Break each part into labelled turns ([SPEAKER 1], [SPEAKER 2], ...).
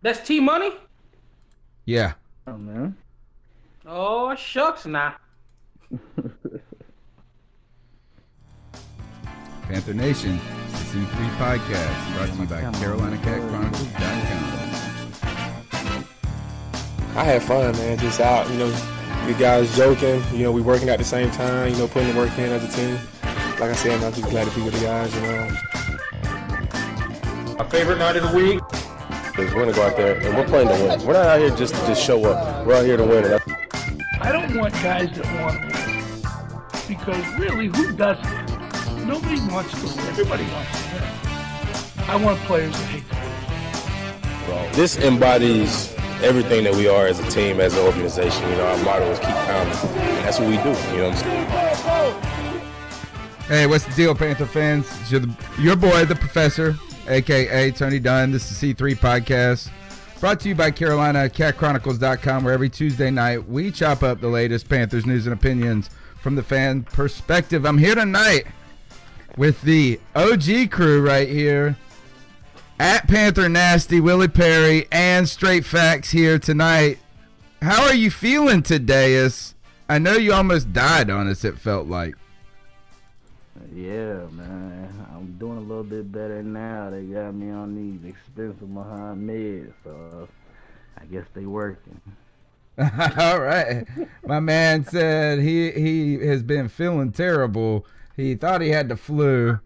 [SPEAKER 1] That's T Money?
[SPEAKER 2] Yeah.
[SPEAKER 3] Oh, man.
[SPEAKER 1] Oh, shucks, nah.
[SPEAKER 2] Panther Nation, it's the C3 podcast, brought to you by CarolinaCatChronicles.com.
[SPEAKER 4] I had fun, man. Just out, you guys joking. We working at the same time. Putting the work in as a team. Like I said, I'm just glad to be with the guys.
[SPEAKER 5] My favorite night of the week.
[SPEAKER 6] We're gonna go out there and we're playing to win. We're not out here just to show up. We're out here to win.
[SPEAKER 7] I don't want guys that want to win, because really, who doesn't? Nobody wants to win. Everybody wants to win. I want players that hate to win.
[SPEAKER 6] This embodies everything that we are as a team, as an organization. Our motto is keep pounding, and that's what we do. What I'm saying?
[SPEAKER 2] Hey, what's the deal, Panther fans? It's your boy, the Professor, a.k.a. Tony Dunn. This is C3 Podcast, brought to you by CarolinaCatChronicles.com, where every Tuesday night we chop up the latest Panthers news and opinions from the fan perspective. I'm here tonight with the OG crew right here, at Panther Nasty, Willie Perry, and Straight Facts here tonight. How are you feeling today? I know you almost died on us, it felt like.
[SPEAKER 3] Yeah, man. I'm doing a little bit better now. They got me on these expensive behind meds, so I guess they working.
[SPEAKER 2] All right. My man said he has been feeling terrible. He thought he had the flu,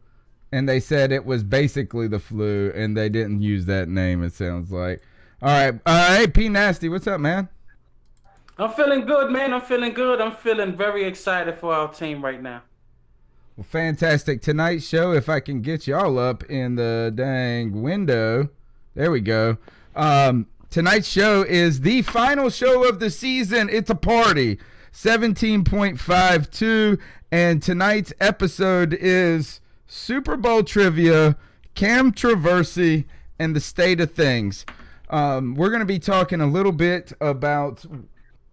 [SPEAKER 2] and they said it was basically the flu, and they didn't use that name, it sounds like. All right. Hey, P Nasty, what's up, man?
[SPEAKER 1] I'm feeling good, man. I'm feeling good. I'm feeling very excited for our team right now.
[SPEAKER 2] Well, fantastic. Tonight's show, if I can get y'all up in the dang window. There we go. Tonight's show is the final show of the season. It's a party. 17.52. And tonight's episode is Super Bowl trivia, Camtroversy, and the state of things. We're going to be talking a little bit about,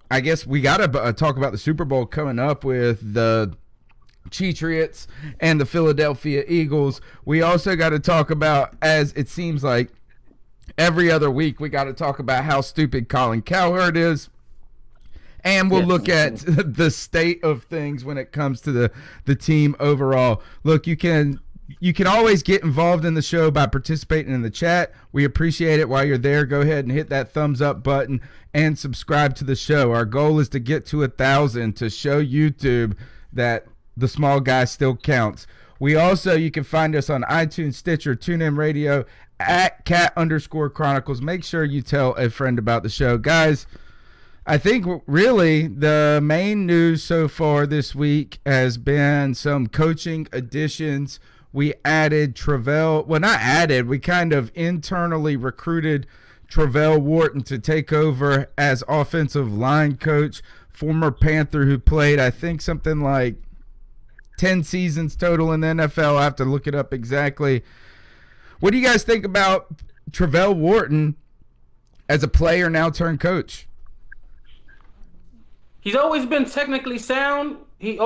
[SPEAKER 2] I guess we got to talk about the Super Bowl coming up with the Patriots and the Philadelphia Eagles. We also got to talk about, as it seems like every other week, we got to talk about how stupid Colin Cowherd is. And we'll look at the state of things when it comes to the team overall. Look, you can always get involved in the show by participating in the chat. We appreciate it. While you're there, go ahead and hit that thumbs up button and subscribe to the show. Our goal is to get to 1,000 to show YouTube that the small guy still counts. We also, you can find us on iTunes, Stitcher, TuneIn Radio, at cat_chronicles. Make sure you tell a friend about the show. Guys, I think really the main news so far this week has been some coaching additions. We added Travell. Well, not added. We kind of internally recruited Travell Wharton to take over as offensive line coach. Former Panther who played, I think, something like 10 seasons total in the NFL. I have to look it up exactly. What do you guys think about Travell Wharton as a player now turned coach?
[SPEAKER 1] He's always been technically sound. He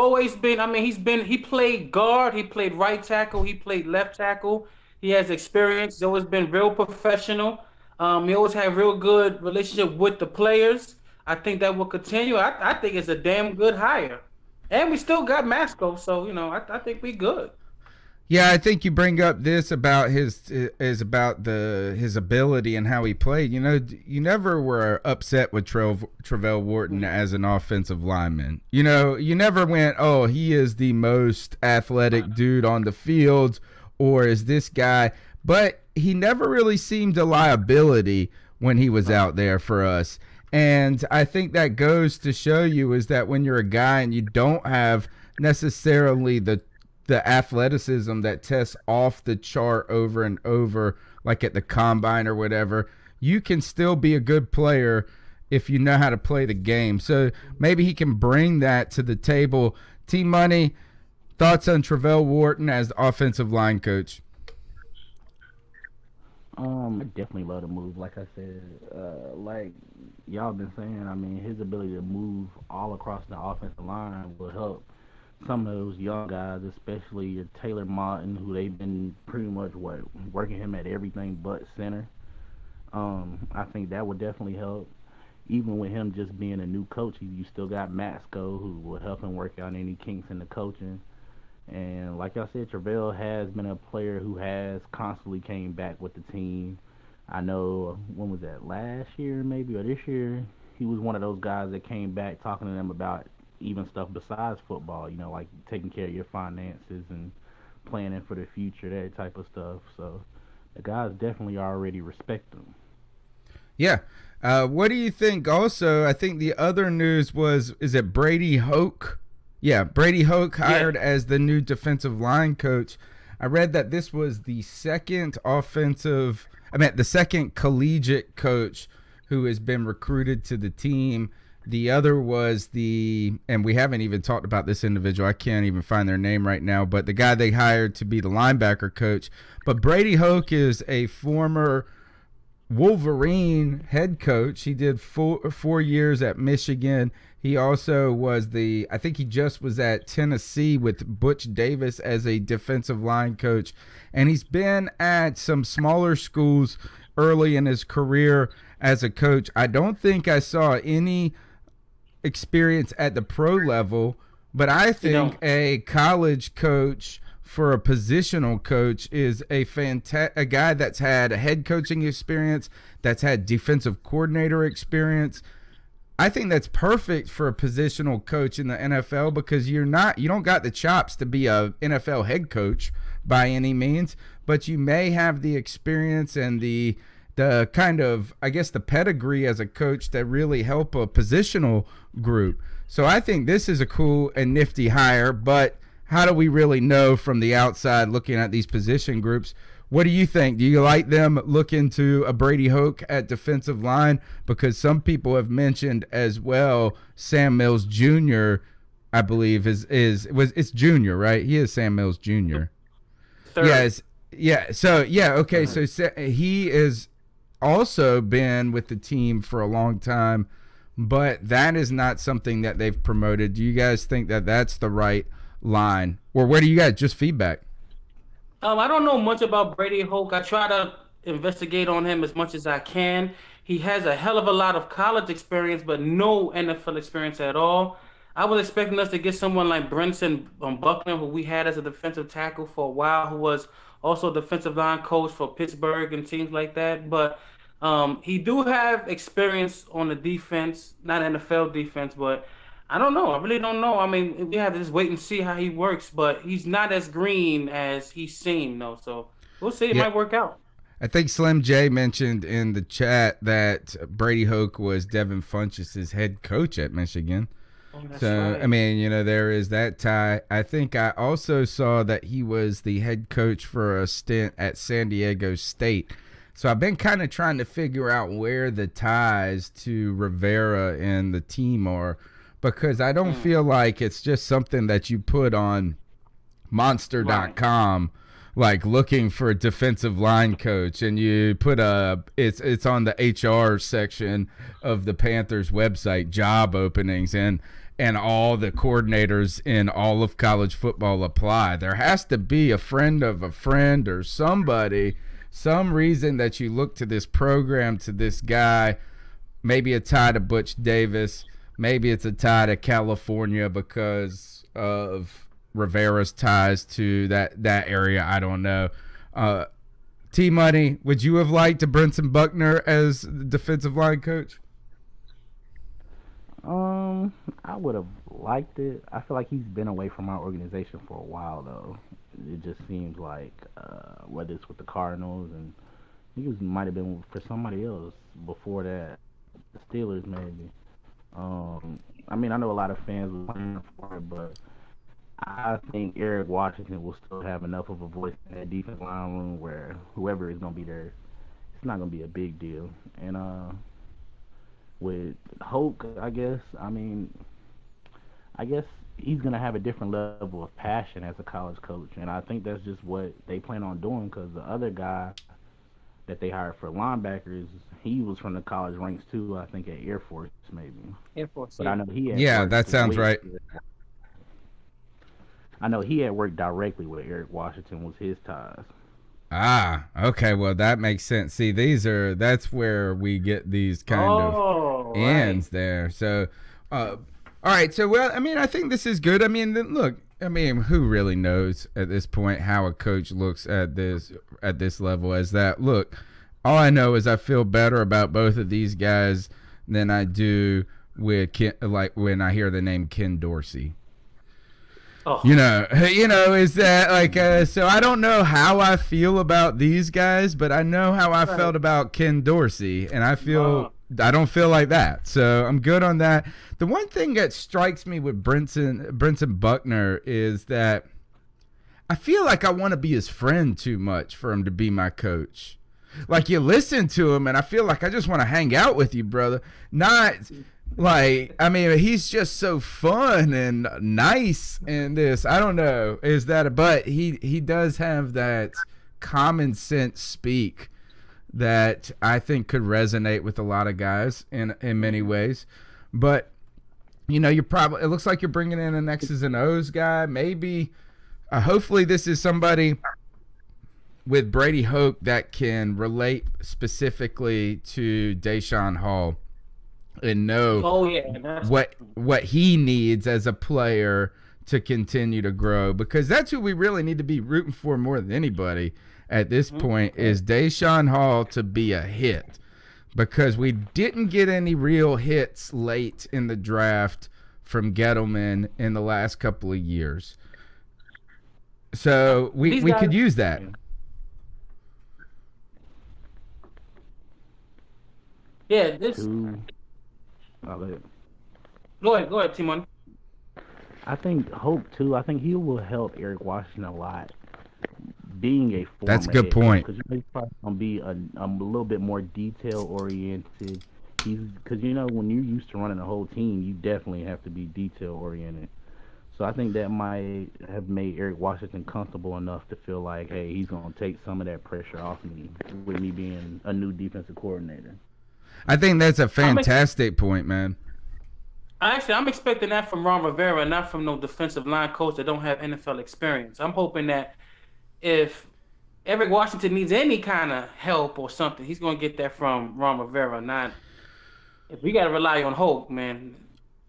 [SPEAKER 1] played guard, he played right tackle, he played left tackle. He has experience. He's always been real professional. He always had real good relationship with the players. I think that will continue. I think it's a damn good hire. And we still got Masco, so I think we good.
[SPEAKER 2] Yeah, I think you bring up this about his ability and how he played. You never were upset with Travell Wharton as an offensive lineman. You never went, oh, he is the most athletic dude on the field, or is this guy? But he never really seemed a liability when he was out there for us. And I think that goes to show you is that when you're a guy and you don't have necessarily the athleticism that tests off the chart over and over, like at the combine or whatever, you can still be a good player if you know how to play the game. So maybe he can bring that to the table. T-Money, thoughts on Travell Wharton as the offensive line coach?
[SPEAKER 3] I definitely love the move. Like I said, like y'all been saying, I mean, his ability to move all across the offensive line will help some of those young guys, especially your Taylor Martin, who they've been pretty much working him at everything but center. I think that would definitely help. Even with him just being a new coach, you still got Matsko who will help him work out any kinks in the coaching. And like I said, Travell has been a player who has constantly came back with the team. I know when was that, last year maybe or this year, he was one of those guys that came back talking to them about even stuff besides football. You know, like taking care of your finances and planning for the future, that type of stuff. So the guys definitely already respect him.
[SPEAKER 2] Yeah. What do you think? Also, I think the other news was, is it Brady Hoke? Yeah, Brady Hoke hired as the new defensive line coach. I read that this was the second the second collegiate coach who has been recruited to the team. The other was and we haven't even talked about this individual. I can't even find their name right now, but the guy they hired to be the linebacker coach. But Brady Hoke is a former Wolverine head coach. He did 4 years at Michigan. He also was I think he just was at Tennessee with Butch Davis as a defensive line coach. And he's been at some smaller schools early in his career as a coach. I don't think I saw any experience at the pro level, but I think a college coach for a positional coach is a guy that's had head coaching experience, that's had defensive coordinator experience. I think that's perfect for a positional coach in the NFL because you don't got the chops to be a NFL head coach by any means, but you may have the experience and the kind of, I guess, the pedigree as a coach that really help a positional group. So I think this is a cool and nifty hire, but how do we really know from the outside looking at these position groups? What do you think? Do you like them looking to a Brady Hoke at defensive line? Because some people have mentioned as well Sam Mills Jr., I believe, it's Junior, right? He is Sam Mills Jr. Yes. Yeah. So, yeah. Okay. So he has also been with the team for a long time, but that is not something that they've promoted. Do you guys think that that's the right line? Or where do you guys just feedback?
[SPEAKER 1] I don't know much about Brady Hoke. I try to investigate on him as much as I can. He has a hell of a lot of college experience, but no NFL experience at all. I was expecting us to get someone like Brenson Buckner, who we had as a defensive tackle for a while, who was also defensive line coach for Pittsburgh and teams like that. But he do have experience on the defense, not NFL defense, but I don't know. I really don't know. I mean, we have to just wait and see how he works, but he's not as green as he seemed, though. So we'll see. It might work out.
[SPEAKER 2] I think Slim J mentioned in the chat that Brady Hoke was Devin Funchess' head coach at Michigan.
[SPEAKER 1] Oh, that's
[SPEAKER 2] So,
[SPEAKER 1] right.
[SPEAKER 2] I mean, there is that tie. I think I also saw that he was the head coach for a stint at San Diego State. So I've been kind of trying to figure out where the ties to Rivera and the team are, because I don't feel like it's just something that you put on monster.com, like looking for a defensive line coach, and you put it's on the HR section of the Panthers website, job openings, and all the coordinators in all of college football apply. There has to be a friend of a friend or somebody, some reason that you look to this program, to this guy, maybe a tie to Butch Davis. Maybe it's a tie to California because of Rivera's ties to that area. I don't know. T-Money, would you have liked a Brenson Buckner as the defensive line coach?
[SPEAKER 3] I would have liked it. I feel like he's been away from our organization for a while, though. It just seems like whether it's with the Cardinals, and he might have been for somebody else before that, the Steelers maybe. I mean, I know a lot of fans were playing for it, but I think Eric Washington will still have enough of a voice in that defense line room where whoever is going to be there, it's not going to be a big deal. And with Hoke, I guess he's going to have a different level of passion as a college coach, and I think that's just what they plan on doing, because the other guy that they hired for linebackers, he was from the college ranks too, I think at Air Force maybe.
[SPEAKER 1] Air Force,
[SPEAKER 3] but I know he had
[SPEAKER 2] Yeah, that sounds right.
[SPEAKER 3] I know he had worked directly with Eric Washington, was his ties.
[SPEAKER 2] Okay. Well, that makes sense. See, that's where we get these kind of ends there. So, all right. So, well, I mean, I think this is good. I mean, look, I mean, who really knows at this point how a coach looks at this level as that? Look, all I know is I feel better about both of these guys than I do with like when I hear the name Ken Dorsey. Oh. You know, is that like, so I don't know how I feel about these guys, but I know how I felt about Ken Dorsey, and I don't feel like that. So I'm good on that. The one thing that strikes me with Brenson Buckner is that I feel like I want to be his friend too much for him to be my coach. Like, you listen to him, and I feel like I just want to hang out with you, brother. Not like, I mean, he's just so fun and nice and this. I don't know. But he does have that common sense speak that I think could resonate with a lot of guys in many ways. But, you know, it looks like you're bringing in an X's and O's guy. Maybe, hopefully this is somebody with Brady Hoke that can relate specifically to Deshaun Hall and know what he needs as a player to continue to grow, because that's who we really need to be rooting for more than anybody at this point is Deshaun Hall to be a hit, because we didn't get any real hits late in the draft from Gettleman in the last couple of years. So we could use that.
[SPEAKER 1] Yeah, this. Go ahead, Timon.
[SPEAKER 3] I think Hope too. I think he will help Eric Washington a lot. Being a former
[SPEAKER 2] that's a good point,
[SPEAKER 3] because he's probably gonna be a little bit more detail oriented. Because when you're used to running a whole team, you definitely have to be detail oriented. So I think that might have made Eric Washington comfortable enough to feel like, hey, he's gonna take some of that pressure off me with me being a new defensive coordinator.
[SPEAKER 2] I think that's a fantastic point, man.
[SPEAKER 1] I'm expecting that from Ron Rivera, not from no defensive line coach that don't have NFL experience. I'm hoping that if Eric Washington needs any kind of help or something, he's going to get that from Ron Rivera, not if we got to rely on Hope, man.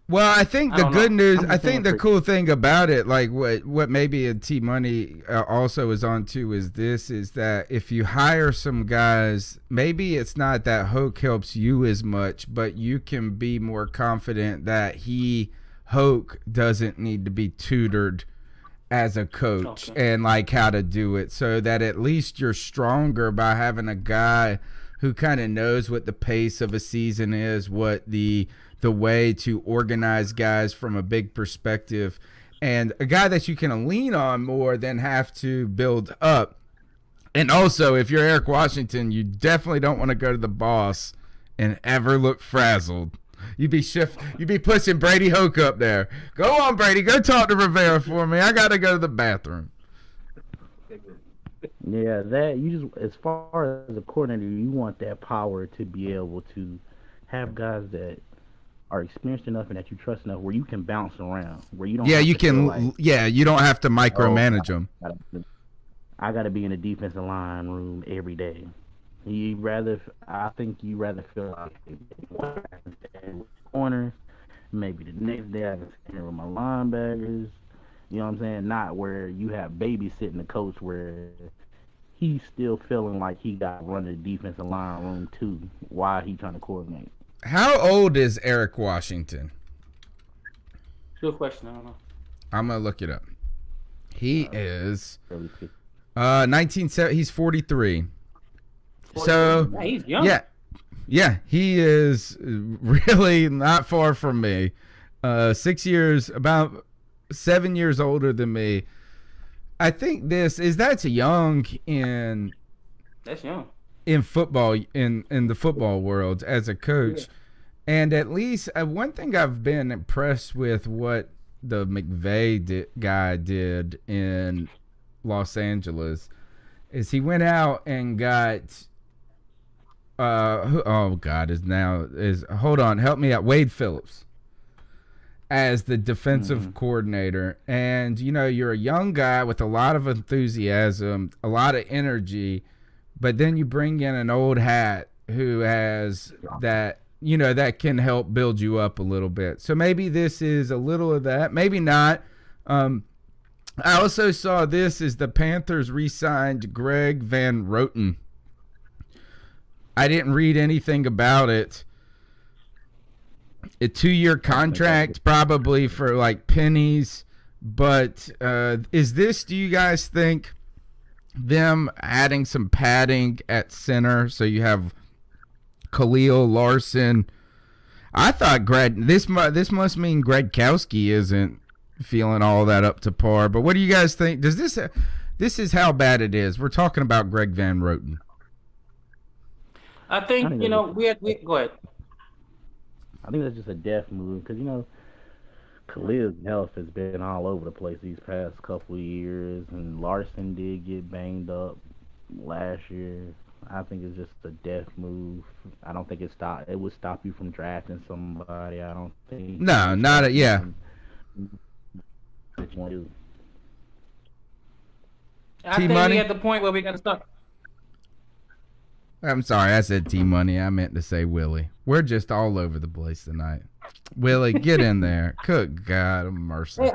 [SPEAKER 2] Well, I think the good news, I think the cool thing about it, like what maybe a T-Money also is on to is that if you hire some guys, maybe it's not that Hoke helps you as much, but you can be more confident that Hoke doesn't need to be tutored as a coach and like how to do it, so that at least you're stronger by having a guy who kind of knows what the pace of a season is, what the way to organize guys from a big perspective, and a guy that you can lean on more than have to build up. And also, if you're Eric Washington, you definitely don't want to go to the boss and ever look frazzled. You'd be pushing Brady Hoke up there. Go on, Brady. Go talk to Rivera for me. I got to go to the bathroom.
[SPEAKER 3] Yeah, that you just, as far as a coordinator, you want that power to be able to have guys that are experienced enough and that you trust enough where you can bounce around, where you don't.
[SPEAKER 2] Yeah, you can. You don't have to micromanage them.
[SPEAKER 3] I got to be in the defensive line room every day. I think you rather feel like corners. Maybe the next day I can sit here with my linebackers. You know what I'm saying? Not where you have babysitting the coach where he's still feeling like he got to run the defensive line room too while he trying to coordinate.
[SPEAKER 2] How old is Eric Washington?
[SPEAKER 1] Good question. I don't know.
[SPEAKER 2] I'm gonna look it up. He is 1970. He's 43. So
[SPEAKER 1] yeah, he's young.
[SPEAKER 2] Yeah, he is really not far from me. 6 years, about 7 years older than me. I think that's young in.
[SPEAKER 1] That's young.
[SPEAKER 2] In football, in the football world as a coach. And at least one thing I've been impressed with what the McVay guy did in Los Angeles is he went out and got hold on, help me out, Wade Phillips. as the defensive coordinator. And, you know, you're a young guy with a lot of enthusiasm, a lot of energy, but then you bring in an old hat who has that, you know, that can help build you up a little bit. So maybe this is a little of that, maybe not. I also saw this is the Panthers re-signed Greg Van Roten. I didn't read anything about it. A 2-year contract, probably for like pennies. But is this, do you guys think, them adding some padding at center so you have Khalil, Larson? I thought this must mean Gradkowski isn't feeling all that up to par. But what do you guys think? Does this is how bad it is? We're talking about Greg Van Roten.
[SPEAKER 1] I think, you know, we go ahead.
[SPEAKER 3] I think that's just a death move because, you know, Khalil's health has been all over the place these past couple of years, and Larson did get banged up last year. I think it's just a death move. I don't think it would stop you from drafting somebody. I don't think.
[SPEAKER 2] No, not a, yeah.
[SPEAKER 1] I think
[SPEAKER 2] T-Money?
[SPEAKER 1] we at the point where we got to start.
[SPEAKER 2] I'm sorry, I said T-Money. I meant to say Willie. We're just all over the place tonight. Willie, get in there. Good God of mercy.
[SPEAKER 1] Hey,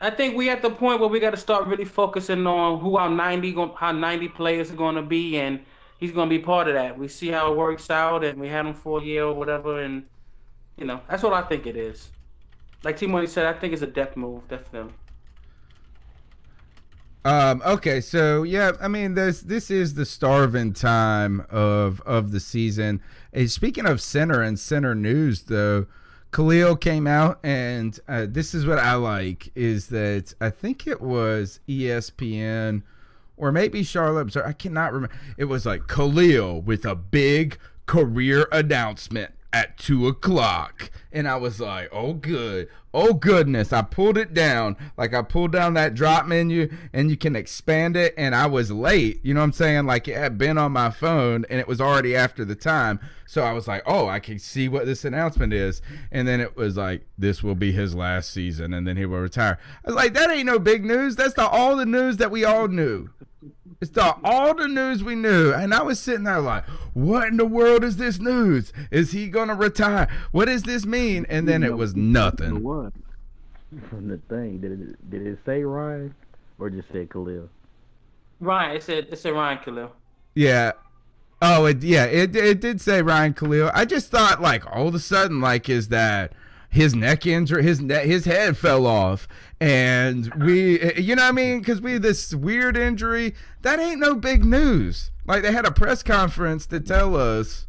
[SPEAKER 1] I think we at the point where we got to start really focusing on who our 90 players are going to be, and he's going to be part of that. We see how it works out, and we had him for a year or whatever, and you know that's what I think it is. Like T-Money said, I think it's a depth move. That's them.
[SPEAKER 2] Okay, so yeah, I mean, this is the starving time of the season. And speaking of center and center news, though, Khalil came out, and this is what I like, is that I think it was ESPN or maybe Charlotte, I cannot remember. It was like Khalil with a big career announcement at 2:00, and I was like, oh good, oh goodness. I pulled it down, like I pulled down that drop menu and you can expand it, and I was late, you know what I'm saying, like it had been on my phone and it was already after the time, so I was like, oh, I can see what this announcement is, and then it was like, this will be his last season and then he will retire. I was like, that ain't no big news. That's all the news that we all knew. It's all the news we knew. And I was sitting there like, what in the world is this news? Is he going to retire? What does this mean? And then it was nothing.
[SPEAKER 3] From the thing, did it say Ryan or just say Khalil?
[SPEAKER 1] Ryan, it said Ryan Khalil.
[SPEAKER 2] Yeah. Oh, it did say Ryan Khalil. I just thought, like, all of a sudden, like, is that his neck injury, his head fell off, and you know what I mean? Because we had this weird injury. That ain't no big news. Like, they had a press conference to tell us.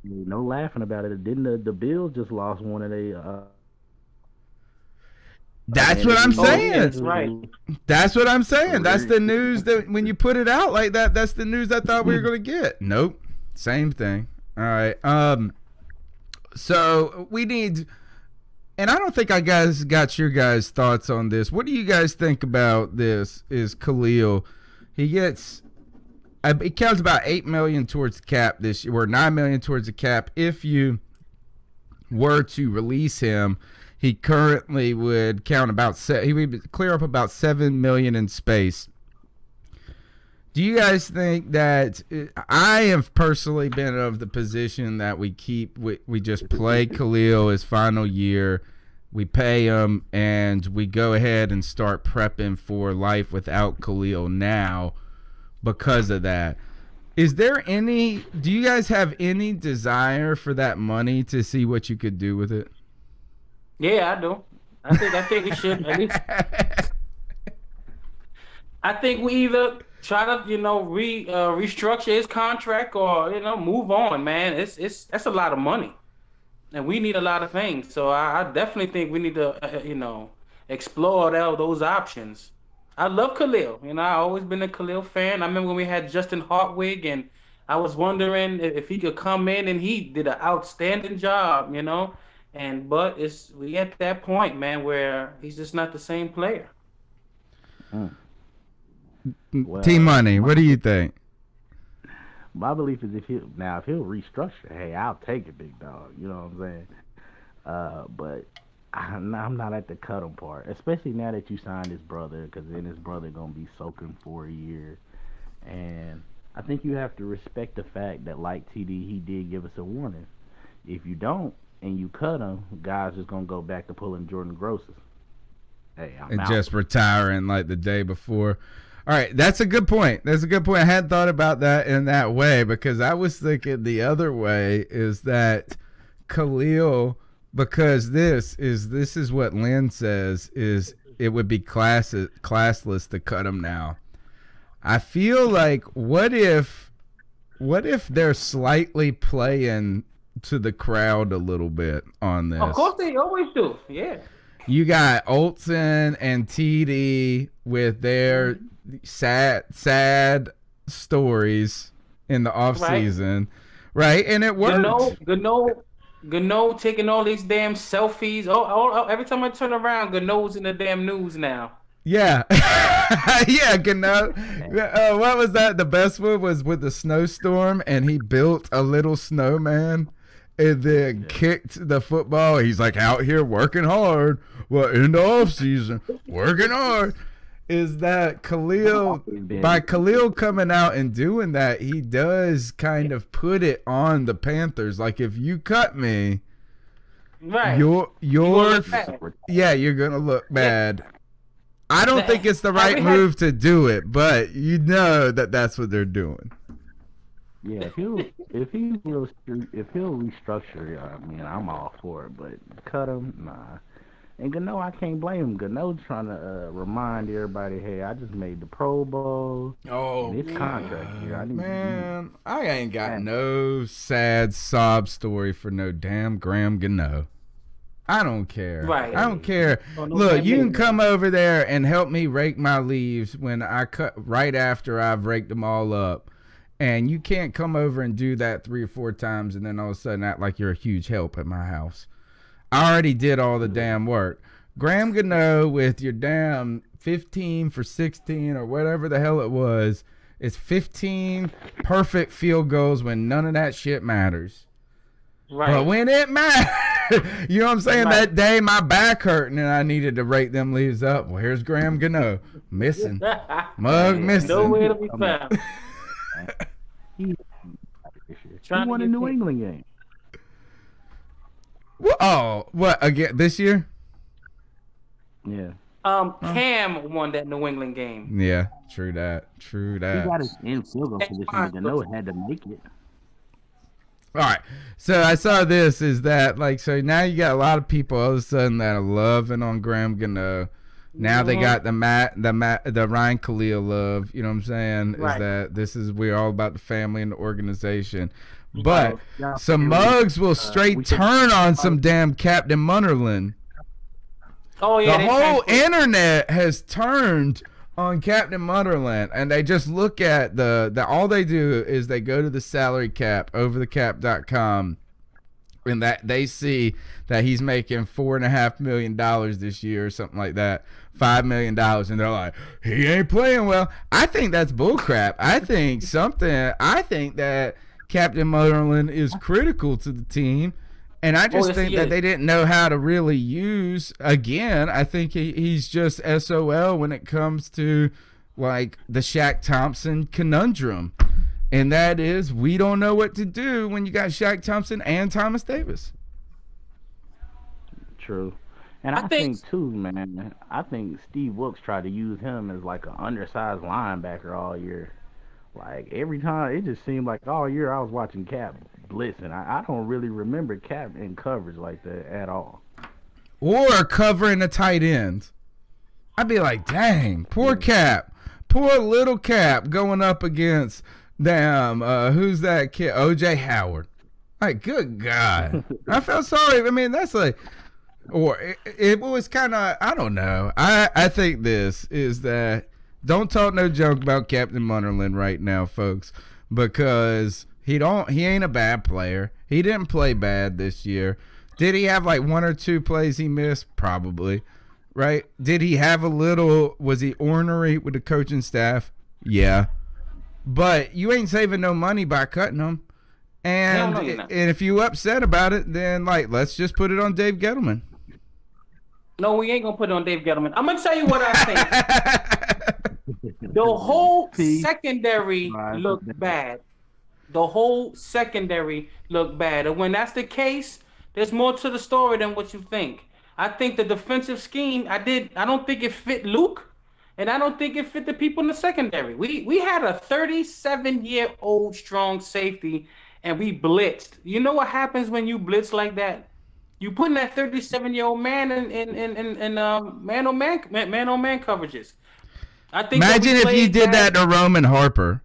[SPEAKER 3] No laughing about it. Didn't the Bills just lost one of their
[SPEAKER 2] That's what I'm saying.
[SPEAKER 1] Yeah, that's right.
[SPEAKER 2] That's what I'm saying. That's the news that when you put it out like that, that's the news I thought we were going to get. Nope. Same thing. All right. So we need, and I don't think I got your guys' thoughts on this. What do you guys think about this? Is Khalil? He counts about $8 million towards the cap this year, or $9 million towards the cap. If you were to release him, he currently would count he would clear up about $7 million in space. Do you guys think that, I have personally been of the position that we just play Khalil his final year, we pay him, and we go ahead and start prepping for life without Khalil now because of that. Do you guys have any desire for that money to see what you could do with it?
[SPEAKER 1] Yeah, I do. I think we should at least. I think we either try to, restructure his contract or, move on, man. That's a lot of money, and we need a lot of things. So I definitely think we need to, explore those options. I love Khalil. I've always been a Khalil fan. I remember when we had Justin Hartwig, and I was wondering if he could come in, and he did an outstanding job, but we at that point, man, where he's just not the same player.
[SPEAKER 3] Well,
[SPEAKER 2] T-Money, what do you think?
[SPEAKER 3] My belief is if he'll restructure, hey, I'll take it, big dog. You know what I'm saying? But I'm not at the cut him part, especially now that you signed his brother, because then his brother gonna be soaking for a year, and I think you have to respect the fact that, like TD, he did give us a warning. If you don't and you cut him, guys just gonna go back to pulling Jordan Grosses. Hey, I'm
[SPEAKER 2] and
[SPEAKER 3] out.
[SPEAKER 2] just retiring like the day before. All right, that's a good point. That's a good point. I hadn't thought about that in that way, because I was thinking the other way is that Khalil, because this is what Lynn says, is it would be classless to cut him now. I feel like what if they're slightly playing to the crowd a little bit on this?
[SPEAKER 1] Of course they always do. Yeah.
[SPEAKER 2] You got Olsen and TD with their sad stories in the off season, right? And it worked.
[SPEAKER 1] Gano taking all these damn selfies. Every time I turn around, Gano's in the damn news now.
[SPEAKER 2] Yeah. Yeah, Gano. What was that? The best one was with the snowstorm, and he built a little snowman and then kicked the football. He's like out here working hard. Well, in the off season, working hard. Is that Khalil, by Khalil coming out and doing that, he does kind of put it on the Panthers. Like, if you cut me,
[SPEAKER 1] right,
[SPEAKER 2] you're
[SPEAKER 1] you're
[SPEAKER 2] gonna look bad. I don't think it's the right move to do it, but you know that's what they're doing.
[SPEAKER 3] Yeah, if he'll restructure, I mean, I'm all for it. But cut him, nah. And Gano, I can't blame him. Gano's trying to remind everybody, hey, I just made the Pro Bowl.
[SPEAKER 2] Oh,
[SPEAKER 3] it's contract here.
[SPEAKER 2] I ain't got no sad sob story for no damn Graham Gano. I don't care.
[SPEAKER 1] Right.
[SPEAKER 2] I don't care. Look, you can come over there and help me rake my leaves when I cut right after I've raked them all up. And you can't come over and do that 3 or 4 times and then all of a sudden act like you're a huge help at my house. I already did all the damn work. Graham Gano with your damn 15 for 16 or whatever the hell it was. It's 15 perfect field goals when none of that shit matters. Right. But when it matters, you know what I'm saying? Right. That day my back hurting and I needed to rake them leaves up. Well, here's Graham Gano. Missing. Mug missing.
[SPEAKER 1] Nowhere to be found.
[SPEAKER 3] He won a New England game.
[SPEAKER 2] Oh, what, again this year?
[SPEAKER 3] Yeah.
[SPEAKER 1] Cam won that New England game.
[SPEAKER 2] Yeah, true that.
[SPEAKER 3] He got his in field goal position, but Gano had to make it.
[SPEAKER 2] All right, so I saw this is that so now you got a lot of people all of a sudden that are loving on Graham Gano. Now they got the Ryan Khalil love. You know what I'm saying? Right. Is that we're all about the family and the organization. But some mugs will straight turn on some damn Captain Munnerlyn.
[SPEAKER 1] Oh yeah,
[SPEAKER 2] the whole internet has turned on Captain Munnerlyn, and they just look at the all they do is they go to the salary cap, overthecap.com, and that they see that he's making $4.5 million this year or something like that, $5 million, and they're like, he ain't playing well. I think that's bullcrap. I think that Captain Munnerlyn is critical to the team, and I just think that they didn't know how to really use. Again, I think he's just SOL when it comes to like the Shaq Thompson conundrum, and that is we don't know what to do when you got Shaq Thompson and Thomas Davis.
[SPEAKER 3] True. And I think too, man, I think Steve Wilkes tried to use him as like an undersized linebacker all year. Like, every time, it just seemed like all year I was watching Cap blitz, and I don't really remember Cap in coverage like that at all.
[SPEAKER 2] Or covering a tight end. I'd be like, dang, poor Cap. Poor little Cap going up against, who's that kid? O.J. Howard. Like, good God. I felt sorry. I mean, that's like, or it was kind of, I don't know. I think this is that, don't talk no joke about Captain Munnerlyn right now, folks, because he ain't a bad player. He didn't play bad this year. Did he have like 1 or 2 plays he missed? Probably. Right? Did he have was he ornery with the coaching staff? Yeah. But you ain't saving no money by cutting him. And if you upset about it, then let's just put it on Dave Gettleman.
[SPEAKER 1] No, we ain't gonna put it on Dave Gettleman. I'm gonna tell you what I think. The whole secondary looked bad. The whole secondary looked bad. And when that's the case, there's more to the story than what you think. I think the defensive scheme, I don't think it fit Luke, and I don't think it fit the people in the secondary. We had a 37-year-old strong safety, and we blitzed. You know what happens when you blitz like that? You put in that 37-year-old man in man-on-man coverages. I think.
[SPEAKER 2] Imagine if you did that to Roman Harper.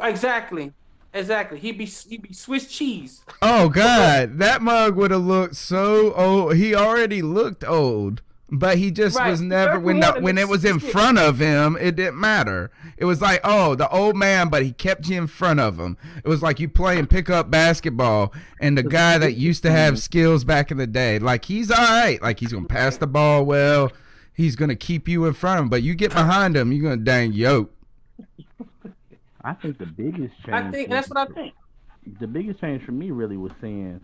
[SPEAKER 1] Exactly. He'd be Swiss cheese.
[SPEAKER 2] Oh God, that mug would have looked so old. He already looked old, but he just was never when it was in front of him. It didn't matter. It was like, oh, the old man, but he kept you in front of him. It was like you playing pickup basketball, and the guy that used to have skills back in the day, like he's all right, like he's gonna pass the ball well. He's gonna keep you in front of him, but you get behind him, you're gonna dang yoke.
[SPEAKER 3] I think the biggest change.
[SPEAKER 1] That's what I think.
[SPEAKER 3] The biggest change for me really was seeing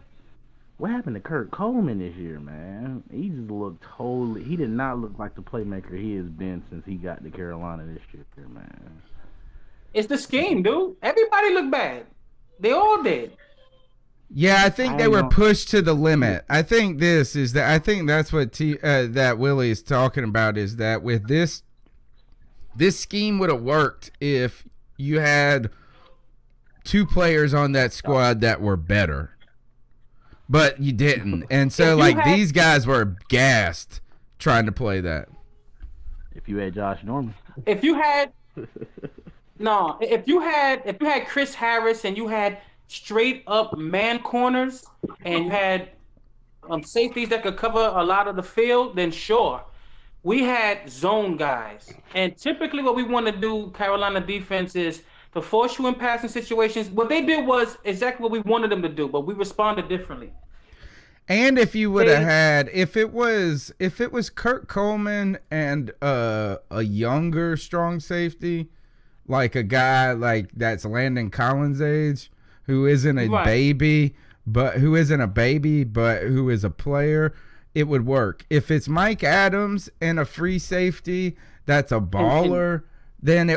[SPEAKER 3] what happened to Kurt Coleman this year, man. He just looked totally. He did not look like the playmaker he has been since he got to Carolina this year, man.
[SPEAKER 1] It's the scheme, dude. Everybody looked bad. They all did.
[SPEAKER 2] Yeah, I think they were pushed to the limit. I think that's what that Willie is talking about, is that with this scheme would have worked if you had two players on that squad that were better, but you didn't. And so these guys were gassed trying to play that.
[SPEAKER 3] If you had Josh Norman,
[SPEAKER 1] if you had Chris Harris and you had straight up man corners and you had safeties that could cover a lot of the field, then sure. We had zone guys. And typically what we want to do, Carolina defense, is to force you in passing situations. What they did was exactly what we wanted them to do, but we responded differently.
[SPEAKER 2] And if you would have had, if it was Kurt Coleman and a younger strong safety, like a guy like that's Landon Collins' age, who isn't a baby, but who is a player, it would work. If it's Mike Adams and a free safety that's a baller, then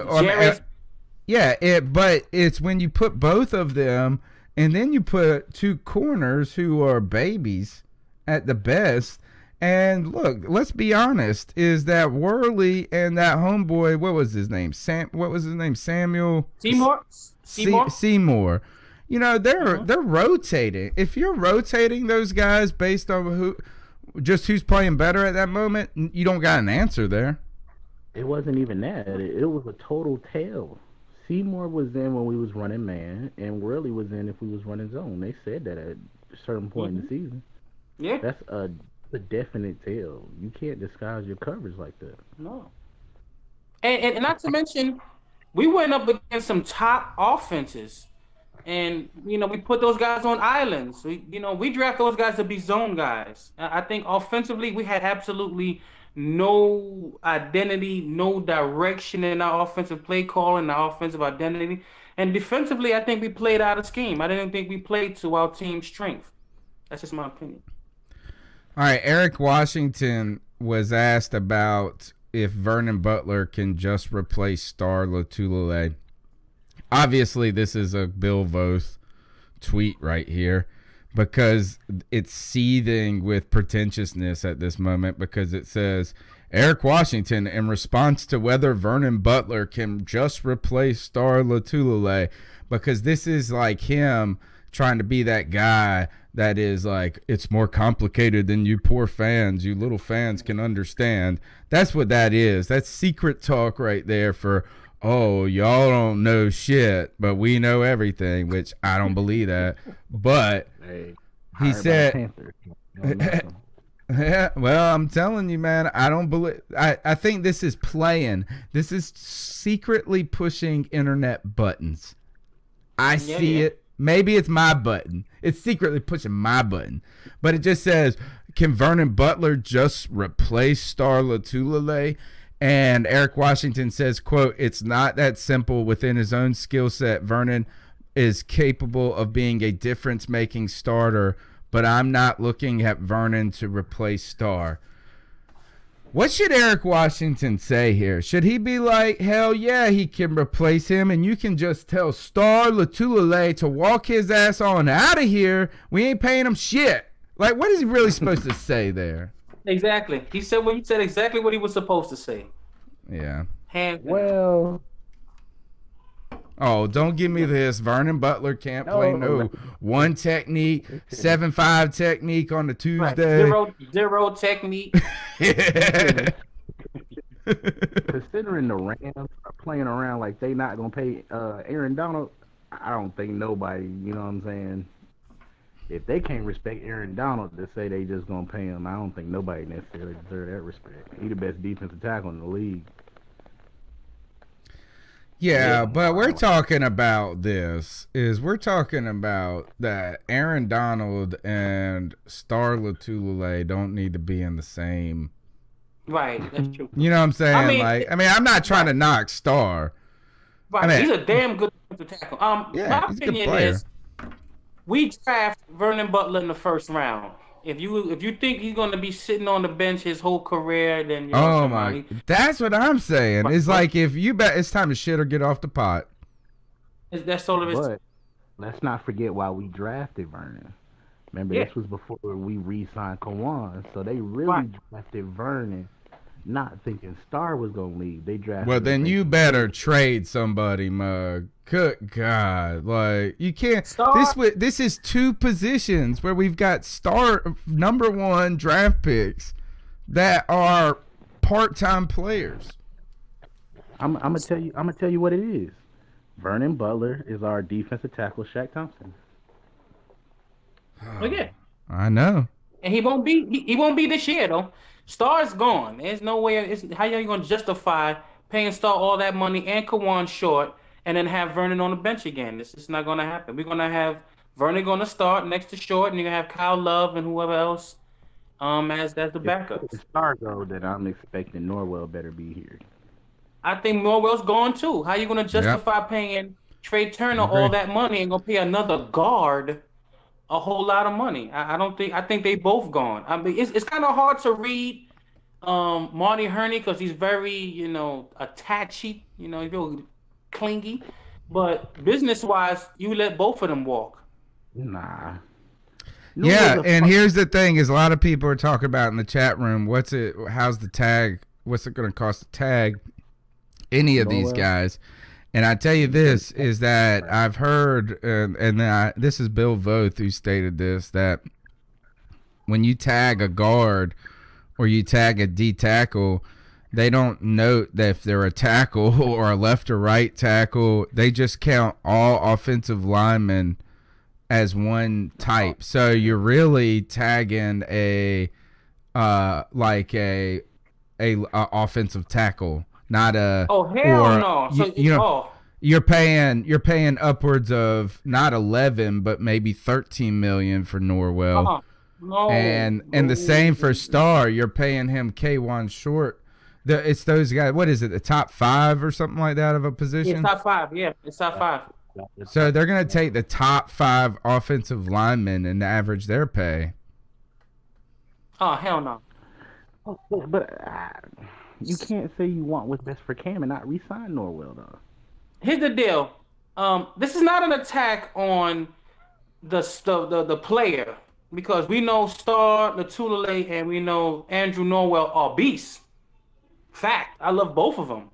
[SPEAKER 2] but it's when you put both of them and then you put two corners who are babies at the best. And look, let's be honest, is that Worley and that homeboy, what was his name? Samuel Seymour. You know, they're rotating. If you're rotating those guys based on who's playing better at that moment, you don't got an answer there.
[SPEAKER 3] It wasn't even that. It was a total tail. Seymour was in when we was running man, and Worley was in if we was running zone. They said that at a certain point in the season.
[SPEAKER 1] Yeah.
[SPEAKER 3] That's a definite tail. You can't disguise your coverage like that.
[SPEAKER 1] No. And not to mention, we went up against some top offenses. And, we put those guys on islands. We draft those guys to be zone guys. I think offensively, we had absolutely no identity, no direction in our offensive play call and our offensive identity. And defensively, I think we played out of scheme. I didn't think we played to our team's strength. That's just my opinion.
[SPEAKER 2] All right, Eric Washington was asked about if Vernon Butler can just replace Star Lotulelei. Obviously, this is a Bill Voth tweet right here because it's seething with pretentiousness at this moment, because it says, Eric Washington, in response to whether Vernon Butler can just replace Star Lotulelei, because this is like him trying to be that guy that is like, it's more complicated than you poor fans, you little fans can understand. That's what that is. That's secret talk right there for, oh, y'all don't know shit, but we know everything, which I don't believe that. But he said, yeah, well, I'm telling you, man, I don't believe. I think this is playing. This is secretly pushing internet buttons. I see it. Maybe it's my button. It's secretly pushing my button. But it just says, can Vernon Butler just replace Star Lotulelei? And Eric Washington says, quote, it's not that simple. Within his own skill set, Vernon is capable of being a difference-making starter, but I'm not looking at Vernon to replace Star. What should Eric Washington say here? Should he be like, hell yeah, he can replace him, and you can just tell Star Lotulelei to walk his ass on out of here. We ain't paying him shit. Like, what is he really supposed to say there?
[SPEAKER 1] Exactly. He said exactly what he was supposed to say.
[SPEAKER 2] Yeah.
[SPEAKER 3] Well.
[SPEAKER 2] Oh, don't give me this. Vernon Butler can't play one technique, 7-5 technique on the Tuesday.
[SPEAKER 1] Zero technique.
[SPEAKER 3] Considering the Rams are playing around like they not gonna pay Aaron Donald, I don't think nobody, you know what I'm saying? If they can't respect Aaron Donald to say they just gonna pay him, I don't think nobody necessarily deserves that respect. He's the best defensive tackle in the league.
[SPEAKER 2] Yeah, but we're talking about we're talking about that Aaron Donald and Star Lotulelei don't need to be in the same.
[SPEAKER 1] Right, that's true.
[SPEAKER 2] You know what I'm saying? I mean, I'm not trying to knock Star.
[SPEAKER 1] Right, I mean, he's a damn good defensive tackle.
[SPEAKER 2] Yeah,
[SPEAKER 1] my opinion is we draft Vernon Butler in the first round. If you think he's going to be sitting on the bench his whole career, then
[SPEAKER 2] that's what I'm saying. It's like if you bet it's time to shit or get off the pot.
[SPEAKER 1] That's all of it.
[SPEAKER 3] But let's not forget why we drafted Vernon. Remember, this was before we re-signed Kawan, so they really drafted Vernon, not thinking Star was gonna leave. They drafted.
[SPEAKER 2] Well, then you better trade somebody, Mug. Good God, like you can't. This is two positions where we've got number 1 draft picks that are part-time players.
[SPEAKER 3] I'm gonna tell you what it is. Vernon Butler is our defensive tackle, Shaq Thompson.
[SPEAKER 1] Oh yeah,
[SPEAKER 2] I know.
[SPEAKER 1] And he won't be this year though. Star's gone. There's no way. How are you gonna justify paying Star all that money and Kawan short, and then have Vernon on the bench again? This is not gonna happen. We're gonna have Vernon gonna start next to Short, and you're gonna have Kyle Love and whoever else as the backup.
[SPEAKER 3] If Star go, then I'm expecting Norwell better be here.
[SPEAKER 1] I think Norwell's gone too. How are you gonna justify paying Trey Turner all that money and gonna pay another guard a whole lot of money? I think they both gone. I mean, it's kind of hard to read Marty Herney because he's very, attachy, he's real clingy. But business-wise, you let both of them walk.
[SPEAKER 3] Nah.
[SPEAKER 2] Yeah, and here's the thing: is a lot of people are talking about in the chat room. How's the tag? What's it going to cost to tag any of these guys? And I tell you this is that I've heard, this is Bill Voth who stated this, that when you tag a guard or you tag a D tackle, they don't note that if they're a tackle or a left or right tackle. They just count all offensive linemen as one type. So you're really tagging a offensive tackle. Not a
[SPEAKER 1] no! So
[SPEAKER 2] you're paying upwards of not 11 but maybe 13 million for Norwell, and the same for Star. You're paying him K1 short. It's those guys. What is it? The top 5 or something like that of a position?
[SPEAKER 1] It's top 5. Yeah, it's top 5.
[SPEAKER 2] So they're gonna take the top 5 offensive linemen and average their pay.
[SPEAKER 1] Oh hell no!
[SPEAKER 3] But you can't say you want what's best for Cam and not re-sign Norwell though.
[SPEAKER 1] Here's the deal. This is not an attack on the player, because we know Star Lotulelei and we know Andrew Norwell are beasts. Fact. I love both of them.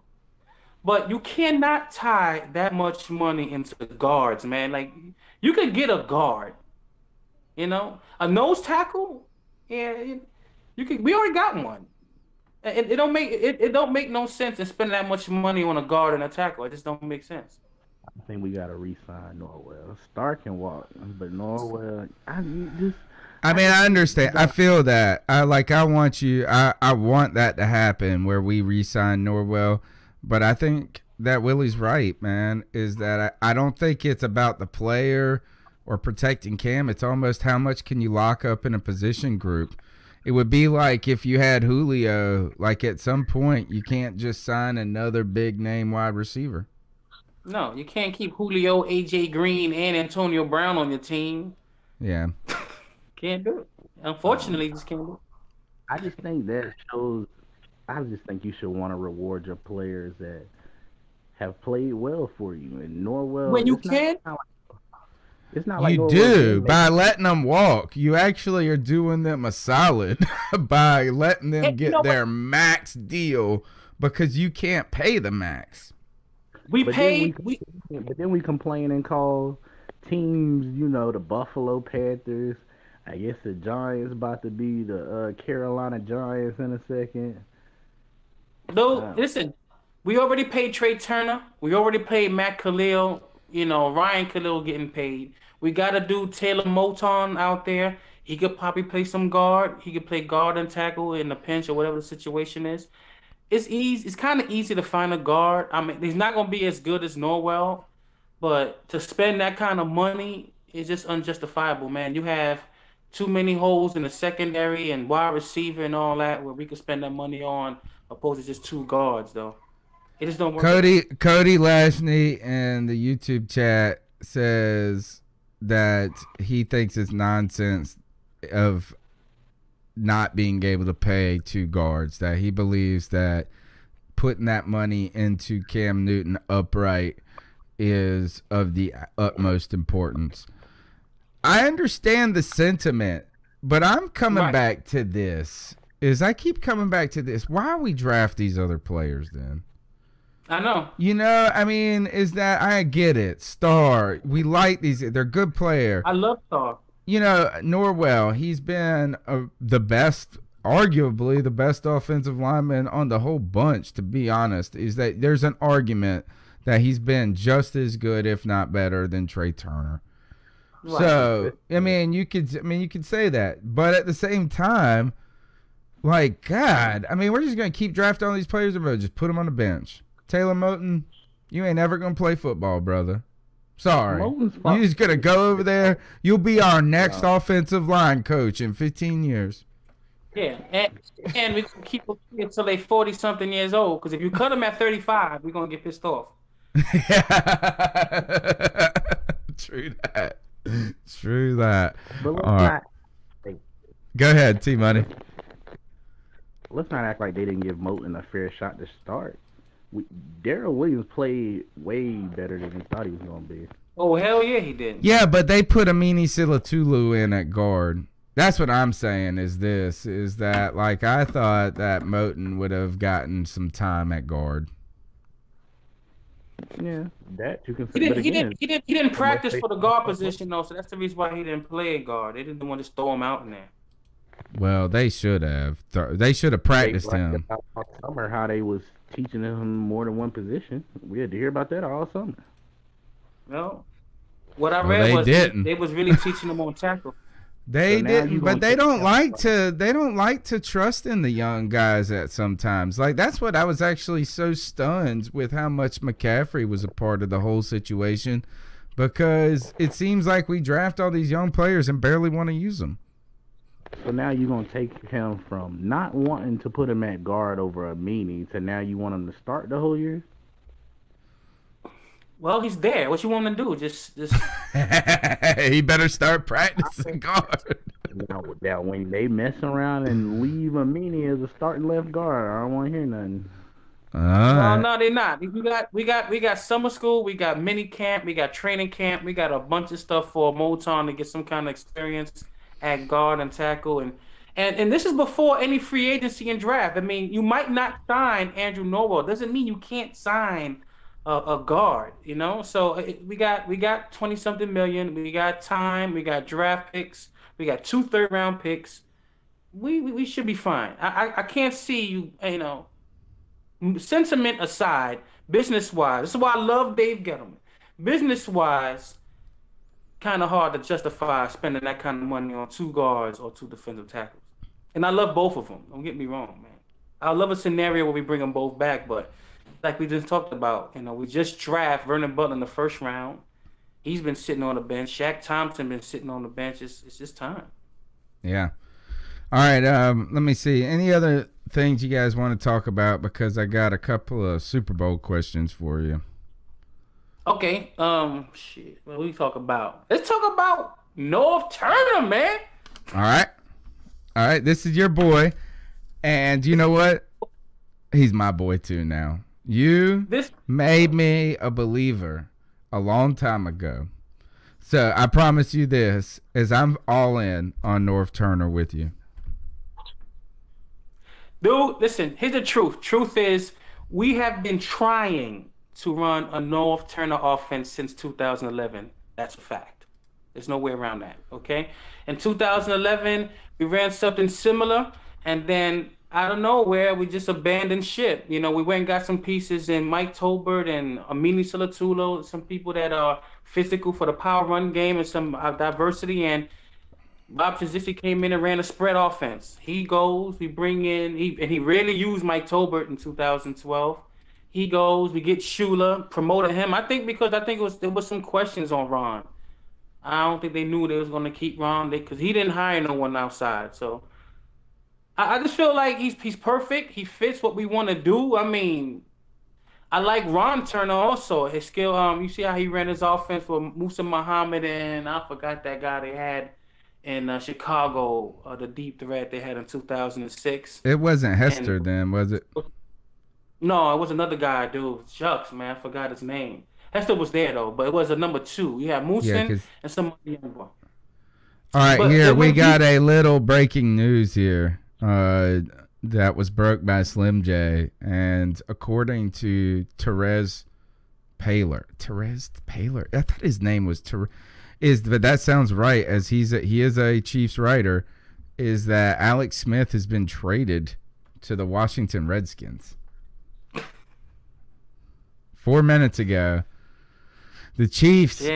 [SPEAKER 1] But you cannot tie that much money into guards, man. Like, you could get a guard. A nose tackle. Yeah, you could. We already got one. It don't make no sense to spend that much money on a guard and a tackle. It just don't make sense.
[SPEAKER 3] I think we gotta re-sign Norwell. Star can walk, but Norwell, I
[SPEAKER 2] understand. I feel that. I want that to happen where we re-sign Norwell, but I think that Willie's right, man. Is that I don't think it's about the player or protecting Cam. It's almost how much can you lock up in a position group. It would be like if you had Julio, like at some point you can't just sign another big name wide receiver.
[SPEAKER 1] No, you can't keep Julio, AJ Green, and Antonio Brown on your team.
[SPEAKER 2] Yeah.
[SPEAKER 1] Can't do it. Unfortunately, just can't do it.
[SPEAKER 3] I just think that shows I just think you should want to reward your players that have played well for you. And Norwell,
[SPEAKER 1] When you can.
[SPEAKER 3] it's not like
[SPEAKER 2] You
[SPEAKER 3] Norwell
[SPEAKER 2] do
[SPEAKER 3] didn't
[SPEAKER 2] by letting them walk. You actually are doing them a solid by letting them get their max deal because you can't pay the max.
[SPEAKER 3] But then we complain and call teams, the Buffalo Panthers. I guess the Giants about to be the Carolina Giants in a second.
[SPEAKER 1] No, listen. We already paid Trey Turner. We already paid Matt Khalil. Ryan Khalil getting paid. We got to do Taylor Moton out there. He could probably play some guard. He could play guard and tackle in the pinch or whatever the situation is. It's easy. It's kind of easy to find a guard. I mean, he's not going to be as good as Norwell, but to spend that kind of money is just unjustifiable, man. You have too many holes in the secondary and wide receiver and all that where we could spend that money on, opposed to just two guards, though. It just don't work.
[SPEAKER 2] Cody Lashney in the YouTube chat says that he thinks it's nonsense of not being able to pay two guards, that he believes that putting that money into Cam Newton upright is of the utmost importance. I understand the sentiment, but I'm coming back to this. I keep coming back to this. Why we draft these other players then?
[SPEAKER 1] I know.
[SPEAKER 2] I mean, is that I get it. Star, we like these. They're good player.
[SPEAKER 1] I love Star.
[SPEAKER 2] Norwell, he's been the best, arguably the best offensive lineman on the whole bunch, to be honest. Is that there's an argument that he's been just as good, if not better, than Trey Turner. Right. So, you could say that. But at the same time, like, God, we're just going to keep drafting all these players and just put them on the bench. Taylor Moton, you ain't ever going to play football, brother. Sorry. You're just going to go over there. You'll be our next offensive line coach in 15 years.
[SPEAKER 1] Yeah, and we can keep them until they're 40-something years old, because if you cut them at 35, we're going to get pissed off.
[SPEAKER 2] True that. True that.
[SPEAKER 3] But let's
[SPEAKER 2] go ahead, T-Money.
[SPEAKER 3] Let's not act like they didn't give Moton a fair shot to start. Darrell Williams played way better than we thought he was going to be.
[SPEAKER 1] Oh, hell yeah, he did.
[SPEAKER 2] Yeah, but they put Amini Silatulu in at guard. That's what I'm saying is that, like, I thought that Moton would have gotten some time at guard.
[SPEAKER 3] Yeah, that you can.
[SPEAKER 1] He didn't practice for the guard position, though, so that's the reason why he didn't play guard. They didn't want to throw him out in there.
[SPEAKER 2] Well, they should have. They should have practiced him.
[SPEAKER 3] All summer, how they was teaching him more than one position. We had to hear about that all summer.
[SPEAKER 1] No, what I read was they was really teaching him on tackle.
[SPEAKER 2] They didn't, but they don't like to. They don't like to trust in the young guys at sometimes. Like, that's what I was actually so stunned with, how much McCaffrey was a part of the whole situation, because it seems like we draft all these young players and barely want to use them.
[SPEAKER 3] So now you're gonna take him from not wanting to put him at guard over a meanie to now you want him to start the whole year?
[SPEAKER 1] Well, he's there. What you want to do? Just.
[SPEAKER 2] He better start practicing guard.
[SPEAKER 3] Now, when they mess around and leave Amini as a starting left guard, I don't want to hear nothing.
[SPEAKER 1] No, they're not. We got summer school. We got mini camp. We got training camp. We got a bunch of stuff for Moton to get some kind of experience at guard and tackle, and this is before any free agency and draft. You might not sign Andrew Norwell. Doesn't mean you can't sign a guard, So we got 20-something million. We got time. We got draft picks. We got 2 third-round picks. We should be fine. I can't see you. Sentiment aside, business-wise, this is why I love Dave Gettleman. Business-wise, kind of hard to justify spending that kind of money on 2 guards or 2 defensive tackles. And I love both of them. Don't get me wrong, man. I love a scenario where we bring them both back, but like we just talked about, we just draft Vernon Butler in the first round. He's been sitting on the bench. Shaq Thompson been sitting on the bench. It's just time.
[SPEAKER 2] Yeah. All right. Let me see. Any other things you guys want to talk about? Because I got a couple of Super Bowl questions for you.
[SPEAKER 1] Okay. Shit. What do we talk about? Let's talk about North Turner, man.
[SPEAKER 2] All right. This is your boy. And you know what? He's my boy too now. You
[SPEAKER 1] This
[SPEAKER 2] made me a believer a long time ago. So I promise you this, as I'm all in on Norv Turner with you.
[SPEAKER 1] dude, listen, here's the truth. Truth is, we have been trying to run a North Turner offense since 2011. That's a fact. There's no way around that, okay? In 2011, we ran something similar, and then out of nowhere, we just abandoned ship. You know, we went and got some pieces in Mike Tolbert and Amini Salatulo, some people that are physical for the power run game and some diversity, and Bob Trezisi came in and ran a spread offense. He goes, we bring in, he really used Mike Tolbert in 2012. He goes, we get Shula, promoted him. I think there was some questions on Ron. I don't think they knew they was going to keep Ron because he didn't hire no one outside. So I just feel like he's perfect. He fits what we want to do. I mean, I like Ron Turner also. His skill. You see how he ran his offense with Musa Muhammad and I forgot that guy they had in Chicago, the deep threat they had in 2006.
[SPEAKER 2] It wasn't Hester then, was it?
[SPEAKER 1] No, it was another guy, dude. Shucks, man, I forgot his name. Hester was there though, but it was a number 2. You had Musin and somebody younger.
[SPEAKER 2] All right,
[SPEAKER 1] But
[SPEAKER 2] here we
[SPEAKER 1] when
[SPEAKER 2] got a little breaking news here that was broke by Slim J, and according to Therese Paylor, I thought his name was but that sounds right, as he is a Chiefs writer, is that Alex Smith has been traded to the Washington Redskins. 4 minutes ago, the Chiefs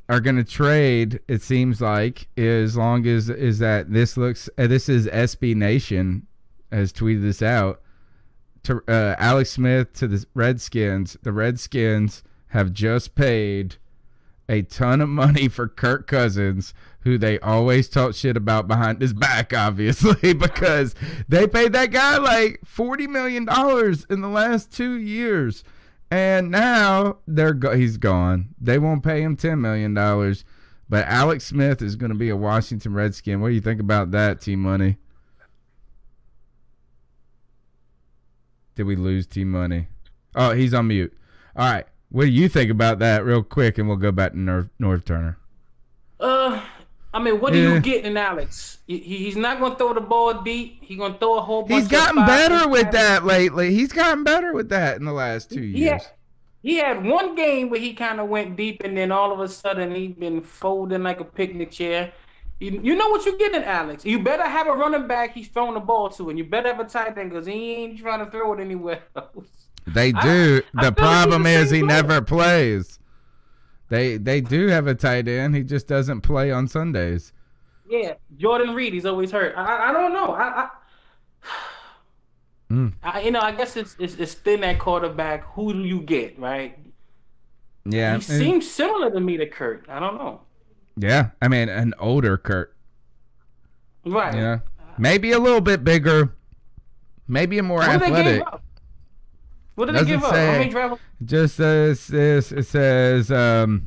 [SPEAKER 2] are going to trade, it seems like, as long as that this is SB Nation has tweeted this out, to Alex Smith to the Redskins. The Redskins have just paid a ton of money for Kirk Cousins, who they always talk shit about behind his back, obviously, because they paid that guy like $40 million in the last 2 years. And now he's gone. They won't pay him $10 million. But Alex Smith is going to be a Washington Redskin. What do you think about that, T-Money? Did we lose T-Money? Oh, he's on mute. All right. What do you think about that real quick, and we'll go back to Norv Turner.
[SPEAKER 1] I mean, what do you get in Alex? He's not going to throw the ball deep. He's going to throw a whole bunch
[SPEAKER 2] He's gotten better with that lately. He's gotten better with that in the last 2 years.
[SPEAKER 1] He had one game where he kind of went deep, and then all of a sudden he's been folding like a picnic chair. You know what you're getting, Alex. You better have a running back he's throwing the ball to, and you better have a tight end because he ain't trying to throw it anywhere else.
[SPEAKER 2] They do. The problem is he never plays. They do have a tight end. He just doesn't play on Sundays.
[SPEAKER 1] Yeah, Jordan Reed. He's always hurt. I don't know. I guess it's thin at quarterback. Who do you get, right?
[SPEAKER 2] Yeah,
[SPEAKER 1] he seems similar to me to Kurt. I don't know.
[SPEAKER 2] Yeah, I mean an older Kurt.
[SPEAKER 1] Right.
[SPEAKER 2] Yeah, maybe a little bit bigger. Maybe a more athletic.
[SPEAKER 1] What did they give up? How many draft?
[SPEAKER 2] Just says this. It says that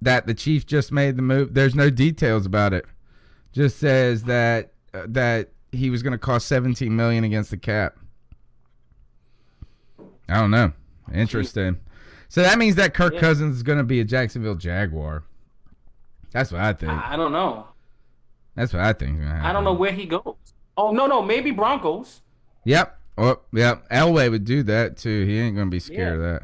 [SPEAKER 2] the Chiefs just made the move. There's no details about it. Just says that he was going to cost $17 million against the cap. I don't know. Interesting. So that means that Kirk Cousins is going to be a Jacksonville Jaguar. That's what I think.
[SPEAKER 1] I don't know.
[SPEAKER 2] That's what I think.
[SPEAKER 1] I don't know where he goes. Oh no, maybe Broncos.
[SPEAKER 2] Yep. Oh, yeah, Elway would do that too. He ain't gonna be scared of that.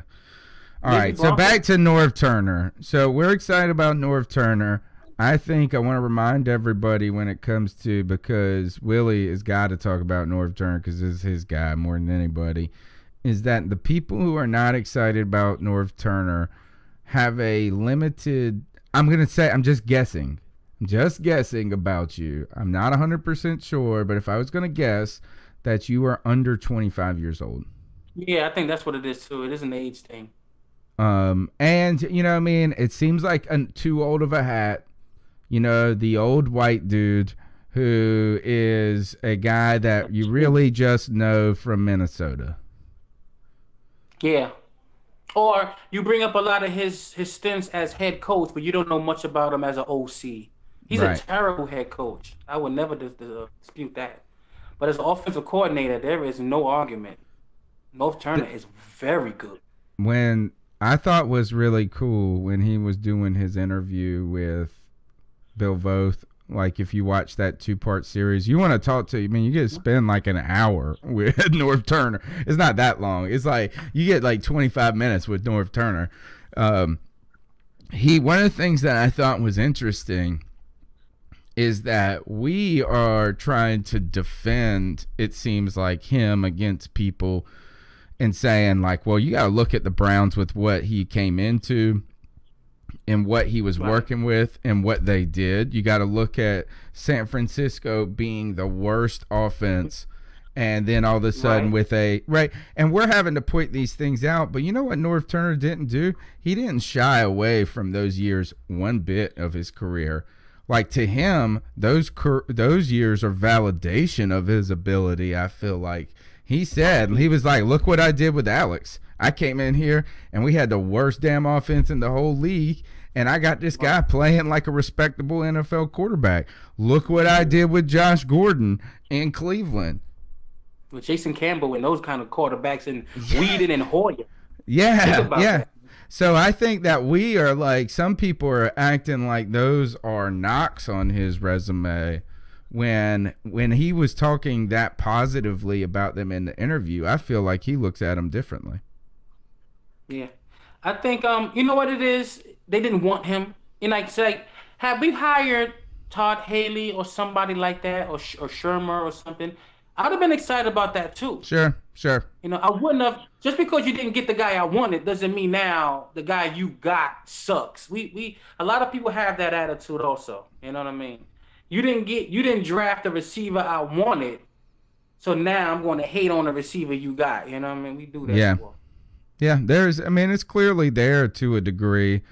[SPEAKER 2] All right, so back to Norv Turner. So we're excited about Norv Turner. I think I want to remind everybody when it comes to, because Willie has got to talk about Norv Turner because this is his guy more than anybody, is that the people who are not excited about Norv Turner have a limited, I'm just guessing about you. I'm not 100% sure, but if I was going to guess, that you are under 25 years old.
[SPEAKER 1] Yeah, I think that's what it is too. It is an age thing.
[SPEAKER 2] And you know what I mean? It seems like too old of a hat. You know, the old white dude who is a guy that you really just know from Minnesota.
[SPEAKER 1] Yeah. Or you bring up a lot of his stints as head coach, but you don't know much about him as an OC. He's a terrible head coach. I would never dispute that. But as an offensive coordinator, there is no argument. North Turner is very good.
[SPEAKER 2] When I thought was really cool when he was doing his interview with Bill Voth. Like, if you watch that 2-part series, you want to talk to, I mean, you get to spend like an hour with North Turner. It's not that long. It's like you get like 25 minutes with North Turner. One of the things that I thought was interesting is that we are trying to defend, it seems like, him against people and saying like, well, you got to look at the Browns with what he came into and what he was working with and what they did. You got to look at San Francisco being the worst offense, and then all of a sudden with and we're having to point these things out. But you know what North Turner didn't do? He didn't shy away from those years one bit of his career. Like, to him, those years are validation of his ability. I feel like he said, he was like, look what I did with Alex. I came in here and we had the worst damn offense in the whole league, and I got this guy playing like a respectable NFL quarterback. Look what I did with Josh Gordon in Cleveland.
[SPEAKER 1] With Jason Campbell and those kind of quarterbacks, and Whedon and Hoyer.
[SPEAKER 2] Yeah.
[SPEAKER 1] That.
[SPEAKER 2] So I think that we are like, some people are acting like those are knocks on his resume when he was talking that positively about them in the interview. I feel like he looks at them differently.
[SPEAKER 1] Yeah. I think, you know what it is? They didn't want him. And like, say, have we hired Todd Haley or somebody like that, or Shermer or something, I'd have been excited about that too.
[SPEAKER 2] Sure.
[SPEAKER 1] You know, I wouldn't have, just because you didn't get the guy I wanted doesn't mean now the guy you got sucks. A lot of people have that attitude also. You know what I mean? You didn't draft the receiver I wanted, so now I'm going to hate on the receiver you got. You know what I mean? We do that.
[SPEAKER 2] Yeah.
[SPEAKER 1] Before.
[SPEAKER 2] Yeah, it's clearly there to a degree.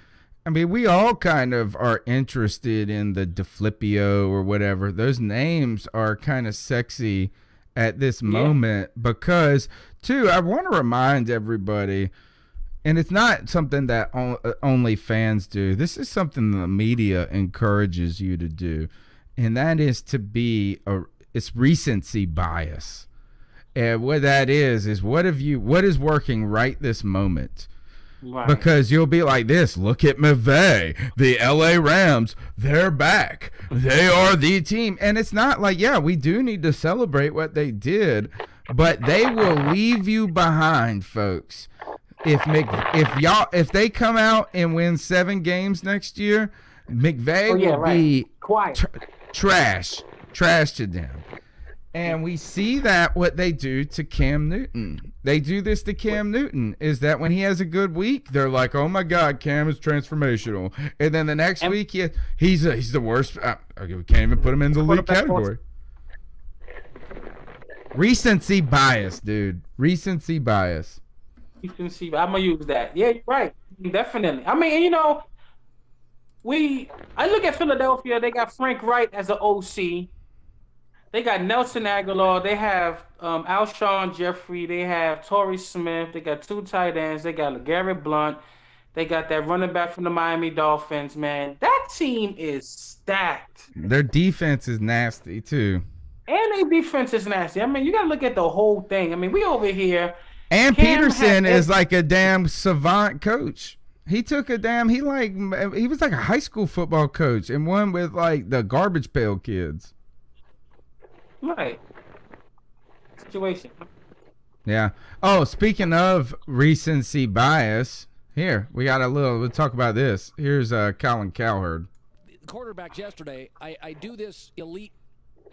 [SPEAKER 2] I mean, we all kind of are interested in the DeFlippio or whatever. Those names are kind of sexy at this moment because, too, I want to remind everybody, and it's not something that only fans do. This is something the media encourages you to do, and that is to be it's recency bias. And what that is what is working right this moment? Right. Because you'll be like this, look at McVay, the LA Rams, they're back. They are the team. And it's not like, yeah, we do need to celebrate what they did, but they will leave you behind, folks. If they come out and win 7 games next year, McVay will be trash to them. And we see that what they do to Cam Newton. They do this to Cam Newton, is that when he has a good week, they're like, oh my God, Cam is transformational. And then the next week, he's the worst. We can't even put him in the league category. Recency bias, dude. Recency bias.
[SPEAKER 1] I'm going to use that. Yeah, you're right. Definitely. I mean, you know, I look at Philadelphia, they got Frank Wright as an OC. They got Nelson Aguilar. They have Alshon Jeffrey. They have Torrey Smith. They got 2 tight ends. They got LeGarrette Blount. They got that running back from the Miami Dolphins, man. That team is stacked.
[SPEAKER 2] Their defense is nasty, too.
[SPEAKER 1] And their defense is nasty. I mean, you got to look at the whole thing. I mean, we over here.
[SPEAKER 2] And Peterson is like a damn savant coach. He took he was like a high school football coach and won with like the garbage pail kids.
[SPEAKER 1] Right. Situation.
[SPEAKER 2] Yeah. Oh, speaking of recency bias, here, we'll talk about this. Here's Colin Cowherd.
[SPEAKER 5] Quarterbacks yesterday, I do this elite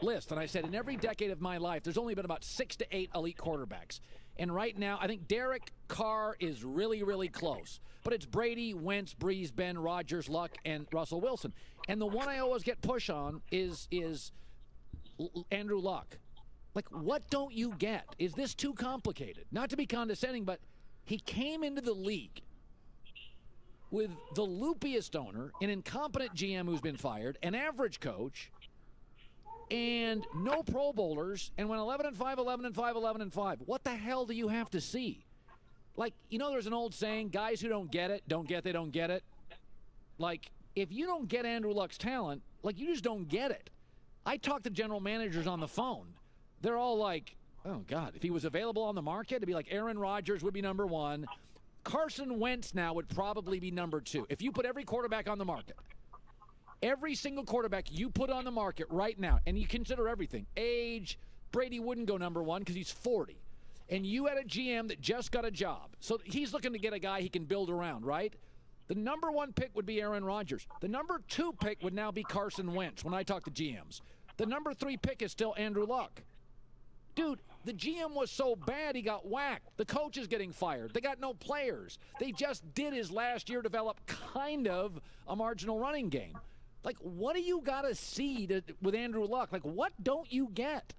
[SPEAKER 5] list, and I said in every decade of my life, there's only been about 6 to 8 elite quarterbacks. And right now, I think Derek Carr is really, really close. But it's Brady, Wentz, Breeze, Ben, Rodgers, Luck, and Russell Wilson. And the one I always get push on is Andrew Luck. Like, what don't you get? Is this too complicated? Not to be condescending, but he came into the league with the loopiest owner, an incompetent GM who's been fired, an average coach, and no Pro Bowlers, and went 11-5, 11-5, 11-5. What the hell do you have to see? Like, you know, there's an old saying, guys who don't get it, they don't get it. Like, if you don't get Andrew Luck's talent, like, you just don't get it. I talk to general managers on the phone. They're all like, Oh, God. If he was available on the market, it'd be like Aaron Rodgers would be number 1. Carson Wentz now would probably be number 2. If you put every quarterback on the market, every single quarterback you put on the market right now, and you consider everything, age, Brady wouldn't go number 1 because he's 40. And you had a GM that just got a job. So he's looking to get a guy he can build around, right? The number 1 pick would be Aaron Rodgers. The number 2 pick would now be Carson Wentz when I talk to GMs. The number 3 pick is still Andrew Luck. Dude, the GM was so bad he got whacked. The coach is getting fired. They got no players. They just did his last year develop kind of a marginal running game. Like, what do you got to see with Andrew Luck? Like, what don't you get?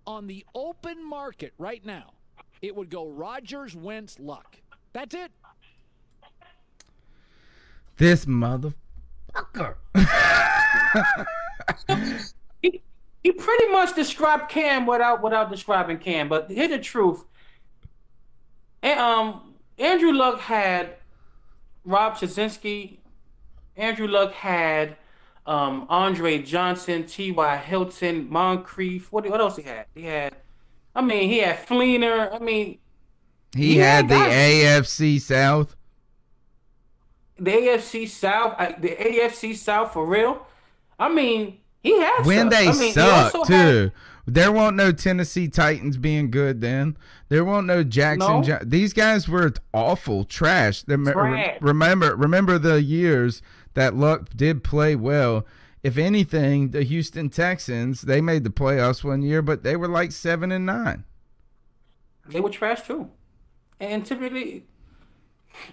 [SPEAKER 5] On the open market right now, it would go Rodgers, Wentz, Luck. That's it.
[SPEAKER 2] This motherfucker.
[SPEAKER 1] He pretty much described Cam without describing Cam. But here's the truth. Andrew Luck had Rob Chazinski. Andrew Luck had Andre Johnson, T.Y. Hilton, Moncrief. What else he had? He had Fleener.
[SPEAKER 2] He had the AFC South.
[SPEAKER 1] The AFC South. The AFC South for real. He had
[SPEAKER 2] when
[SPEAKER 1] stuff.
[SPEAKER 2] They sucked too. There won't no Tennessee Titans being good then. There won't no Jackson.
[SPEAKER 1] No.
[SPEAKER 2] These guys were awful, trash.
[SPEAKER 1] Trash.
[SPEAKER 2] Remember the years that Luck did play well. If anything, the Houston Texans, they made the playoffs one year, but they were like 7-9.
[SPEAKER 1] They were trash too, and typically,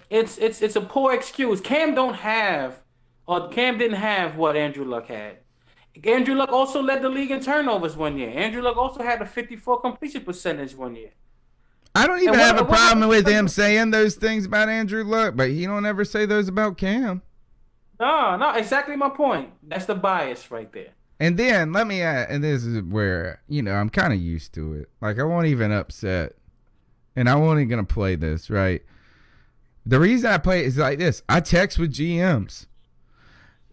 [SPEAKER 1] it's a poor excuse. Cam didn't have what Andrew Luck had. Andrew Luck also led the league in turnovers one year. Andrew Luck also had a 54 completion percentage one year.
[SPEAKER 2] I don't even have a problem with him saying those things about Andrew Luck, but he don't ever say those about Cam.
[SPEAKER 1] No, exactly my point. That's the bias right there.
[SPEAKER 2] And then let me add, and this is where, I'm kind of used to it. Like, I won't even upset, and I won't even going to play this, right? The reason I play it is like this. I text with GMs.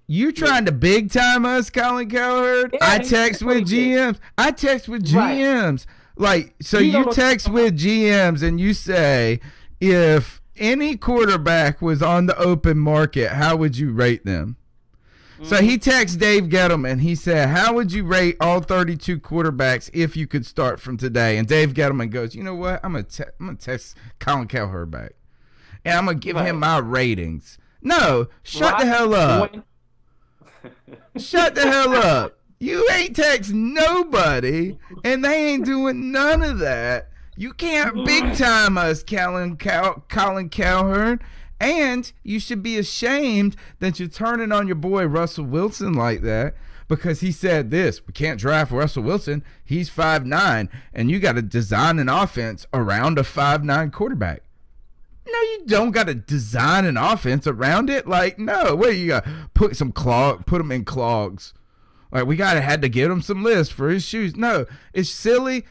[SPEAKER 2] You trying to big time us, Colin Cowherd?
[SPEAKER 1] Yeah,
[SPEAKER 2] I text with GMs. I text with GMs. Right. Like, so you text with GMs and you say, if any quarterback was on the open market, how would you rate them? So he texts Dave Gettleman. He said, how would you rate all 32 quarterbacks if you could start from today? And Dave Gettleman goes, you know what? I'm gonna text Colin Cowherd back. And I'm going to give him my ratings. No, shut the hell up. Shut the hell up. You ain't text nobody, and they ain't doing none of that. You can't big time us, Colin Cowherd. And you should be ashamed that you're turning on your boy Russell Wilson like that, because he said this: we can't draft Russell Wilson. He's 5'9", and you got to design an offense around a 5'9" quarterback. No, you don't got to design an offense around it. Like, no, what you got? Put them in clogs. Like, we had to get him some lists for his shoes. No, it's silly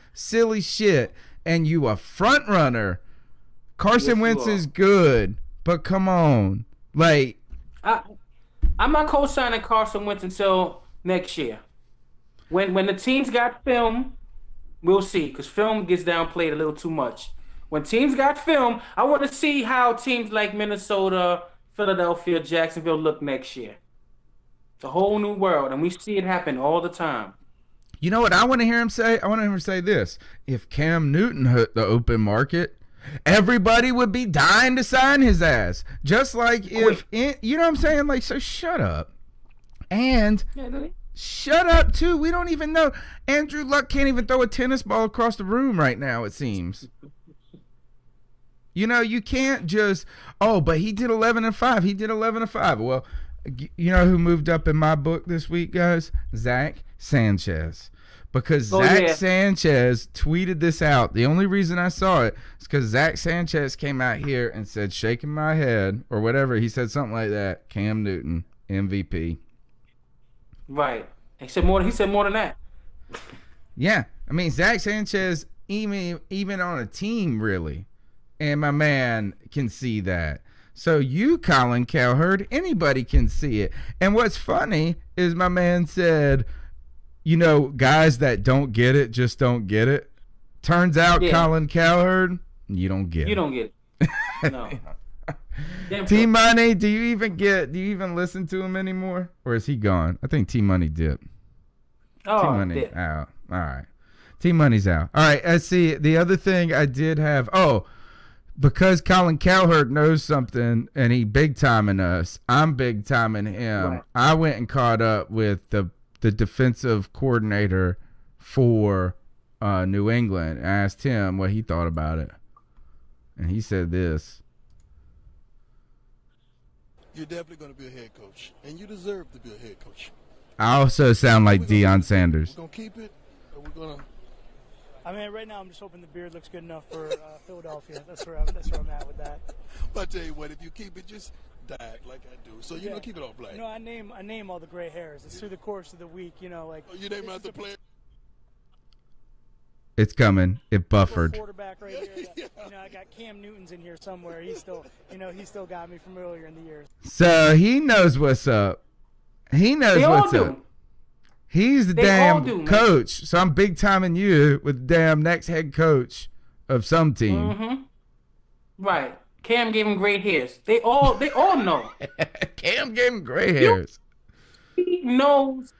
[SPEAKER 2] shit. And you a front runner. Carson Wentz is good, but come on, like,
[SPEAKER 1] I'm not co-signing Carson Wentz until next year. When the teams got film, we'll see, because film gets downplayed a little too much. When teams got film, I want to see how teams like Minnesota, Philadelphia, Jacksonville look next year. It's a whole new world, and we see it happen all the time.
[SPEAKER 2] You know what I want to hear him say? I want to hear him say this: if Cam Newton hit the open market, everybody would be dying to sign his ass. Just like you know what I'm saying? Like, so shut up. And shut up, too. We don't even know. Andrew Luck can't even throw a tennis ball across the room right now, it seems. You can't just, but he did 11-5. He did 11-5. Well, you know who moved up in my book this week, guys? Zach Sanchez. Because Sanchez tweeted this out. The only reason I saw it is because Zach Sanchez came out here and said, shaking my head, or whatever. He said something like that. Cam Newton, MVP.
[SPEAKER 1] Right. He said more than that.
[SPEAKER 2] Yeah. I mean, Zach Sanchez, even on a team, really. And my man can see that. So you, Colin Cowherd, anybody can see it. And what's funny is my man said, guys that don't get it just don't get it. Turns out
[SPEAKER 1] Yeah.
[SPEAKER 2] Colin Cowherd, you don't get.
[SPEAKER 1] You don't get it. No.
[SPEAKER 2] T Money, do you even listen to him anymore? Or is he gone? I think T Money dipped.
[SPEAKER 1] Oh,
[SPEAKER 2] T Money
[SPEAKER 1] dip.
[SPEAKER 2] out. All right. T Money's out. All right. I see. The other thing I did have. Oh, because Colin Cowherd knows something and he big timing us. I'm big timing him.
[SPEAKER 1] Right.
[SPEAKER 2] I went and caught up with the defensive coordinator for New England. I asked him what he thought about it, and he said this.
[SPEAKER 8] You're definitely going to be a head coach, and you deserve to be a head coach.
[SPEAKER 2] I also sound like Deion Sanders.
[SPEAKER 8] We're going to keep it, or we're going to...
[SPEAKER 9] I mean, right now I'm just hoping the beard looks good enough for Philadelphia. That's where I'm at with that.
[SPEAKER 8] But I tell you what, if you keep it, just diet like I do. So, you know, keep it all black.
[SPEAKER 9] You know, I name all the gray hairs. It's through the course of the week, you know, like...
[SPEAKER 8] Oh, you name out the player?
[SPEAKER 2] It's coming. It buffered.
[SPEAKER 9] Quarterback right here. That, you know, I got Cam Newton's in here somewhere. He's still, you know, he still got me from earlier in the year.
[SPEAKER 2] So he knows what's up. He knows what's up. He's the damn coach. So I'm big timing you with the damn next head coach of some team.
[SPEAKER 1] Mm-hmm. Right. Cam gave him great hairs. They all know.
[SPEAKER 2] Cam gave him gray hairs.
[SPEAKER 1] He knows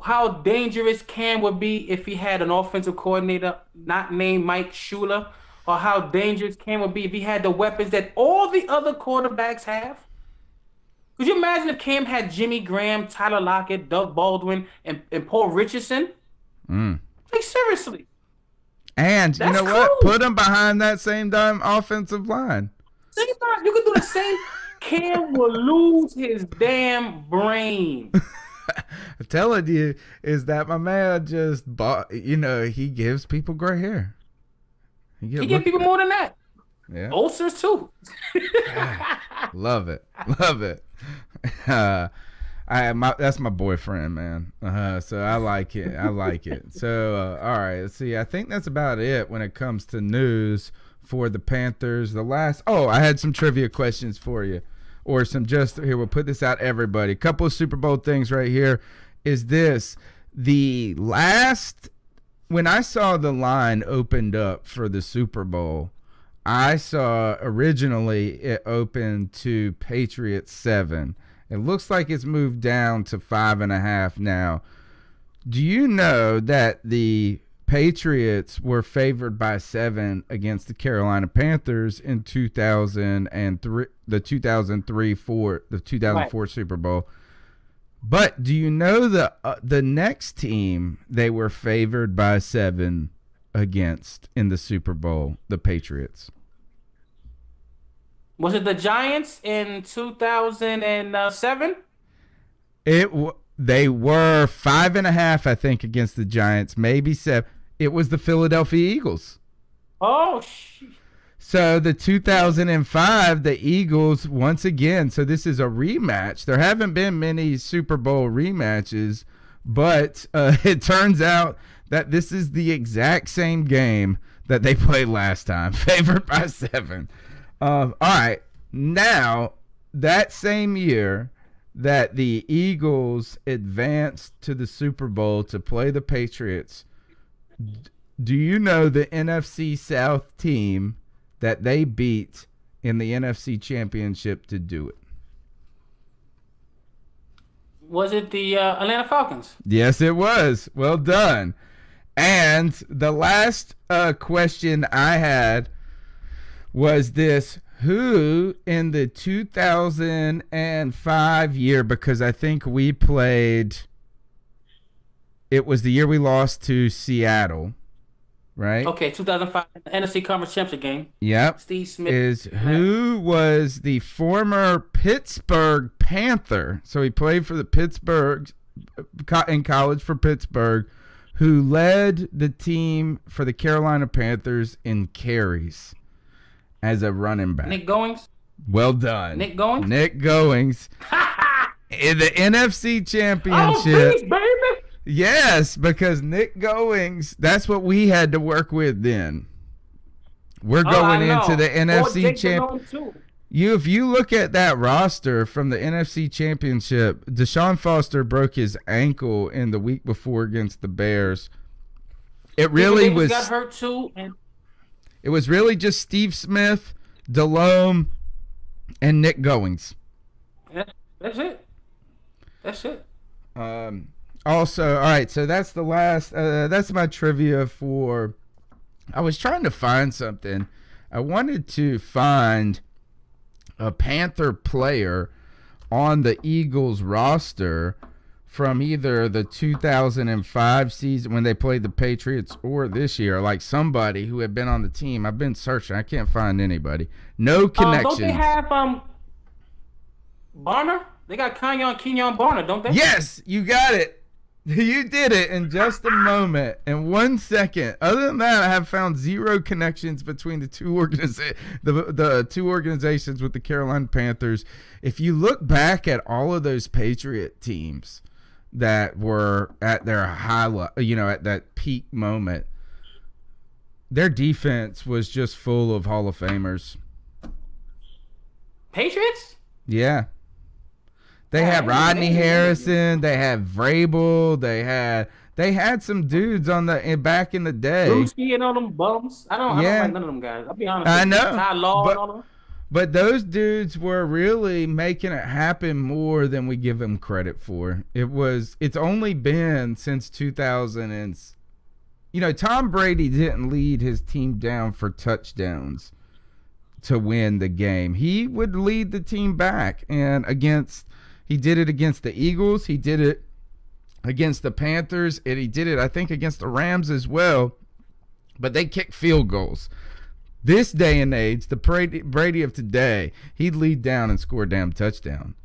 [SPEAKER 1] how dangerous Cam would be if he had an offensive coordinator not named Mike Shula, or how dangerous Cam would be if he had the weapons that all the other quarterbacks have. Could you imagine if Cam had Jimmy Graham, Tyler Lockett, Doug Baldwin, and Paul Richardson? Like, seriously.
[SPEAKER 2] And
[SPEAKER 1] That's
[SPEAKER 2] you know
[SPEAKER 1] cool.
[SPEAKER 2] what? Put him behind that same damn offensive line.
[SPEAKER 1] Think about it. You could do the same. Cam will lose his damn brain.
[SPEAKER 2] I'm telling you, is that my man just bought, you know, he gives people gray hair.
[SPEAKER 1] He gives people more than that.
[SPEAKER 2] Yeah.
[SPEAKER 1] Ulcers too.
[SPEAKER 2] Love it. Love it. That's my boyfriend, man. So I like it. I like it. So, all right. Let's see. I think that's about it when it comes to news for the Panthers. I had some trivia questions for you. Or some here, we'll put this out, everybody. A couple of Super Bowl things right here. Is this the last, when I saw the line opened up for the Super Bowl, I saw originally it opened to Patriots 7. It looks like it's moved down to 5.5 now. Do you know that the Patriots were favored by 7 against the Carolina Panthers in 2003, the 2004 Super Bowl? But do you know the next team they were favored by 7 against in the Super Bowl? The Patriots.
[SPEAKER 1] Was it the Giants in 2007?
[SPEAKER 2] They were 5.5, I think, against the Giants, maybe 7. It was the Philadelphia Eagles.
[SPEAKER 1] Oh,
[SPEAKER 2] So the 2005, the Eagles, once again, so this is a rematch. There haven't been many Super Bowl rematches, but it turns out that this is the exact same game that they played last time, favored by 7. All right, now, that same year that the Eagles advanced to the Super Bowl to play the Patriots, do you know the NFC South team that they beat in the NFC Championship to do it?
[SPEAKER 1] Was it the Atlanta Falcons?
[SPEAKER 2] Yes, it was. Well done. And the last question I had was this. Who in the 2005 year, because I think we played, it was the year we lost to Seattle, right?
[SPEAKER 1] Okay, 2005 NFC Conference Championship game.
[SPEAKER 2] Yep.
[SPEAKER 1] Steve Smith.
[SPEAKER 2] Who was the former Pittsburgh Panther? So he played for the Pittsburgh in college for Pittsburgh, who led the team for the Carolina Panthers in carries as a running back.
[SPEAKER 1] Nick Goings.
[SPEAKER 2] Well done.
[SPEAKER 1] Nick Goings.
[SPEAKER 2] Nick Goings. In the NFC Championship.
[SPEAKER 1] Oh, please, baby.
[SPEAKER 2] Yes, because Nick Goings, that's what we had to work with then. We're going into the NFC Championship. If you look at that roster from the NFC Championship, Deshaun Foster broke his ankle in the week before against the Bears. It really
[SPEAKER 1] Davis
[SPEAKER 2] was.
[SPEAKER 1] Got hurt too, and
[SPEAKER 2] It was really just Steve Smith, Delhomme, and Nick Goings.
[SPEAKER 1] that's it. That's it.
[SPEAKER 2] Also, all right, so that's the last. That's my trivia for. I was trying to find something. I wanted to find a Panther player on the Eagles roster from either the 2005 season when they played the Patriots or this year, like somebody who had been on the team. I've been searching. I can't find anybody. No connections.
[SPEAKER 1] Don't they have Barner? They got Kenyon Barner, don't they?
[SPEAKER 2] Yes, you got it. You did it in just a moment, in 1 second. Other than that, I have found zero connections between the two the two organizations with the Carolina Panthers. If you look back at all of those Patriot teams that were at their at that peak moment, their defense was just full of Hall of Famers.
[SPEAKER 1] Patriots?
[SPEAKER 2] Yeah. They had Rodney Harrison. They had Vrabel. They had some dudes on back in the day.
[SPEAKER 1] Brewski and all them bums. I don't like none of them guys. I'll be honest.
[SPEAKER 2] I know.
[SPEAKER 1] Ty Law and all them.
[SPEAKER 2] But those dudes were really making it happen more than we give them credit for. It's only been since 2000 and Tom Brady didn't lead his team down for touchdowns to win the game. He would lead the team back, and he did it against the Eagles. He did it against the Panthers, and he did it, I think, against the Rams as well. But they kick field goals. This day and age, the Brady of today, he'd lead down and score a damn touchdown.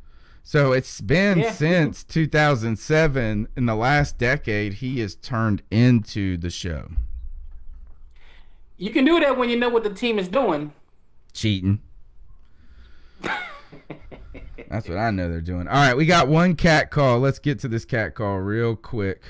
[SPEAKER 2] So it's been since 2007, in the last decade, he has turned into the show.
[SPEAKER 1] You can do that when you know what the team is doing.
[SPEAKER 2] Cheating. That's what I know they're doing. All right, we got one cat call. Let's get to this cat call real quick.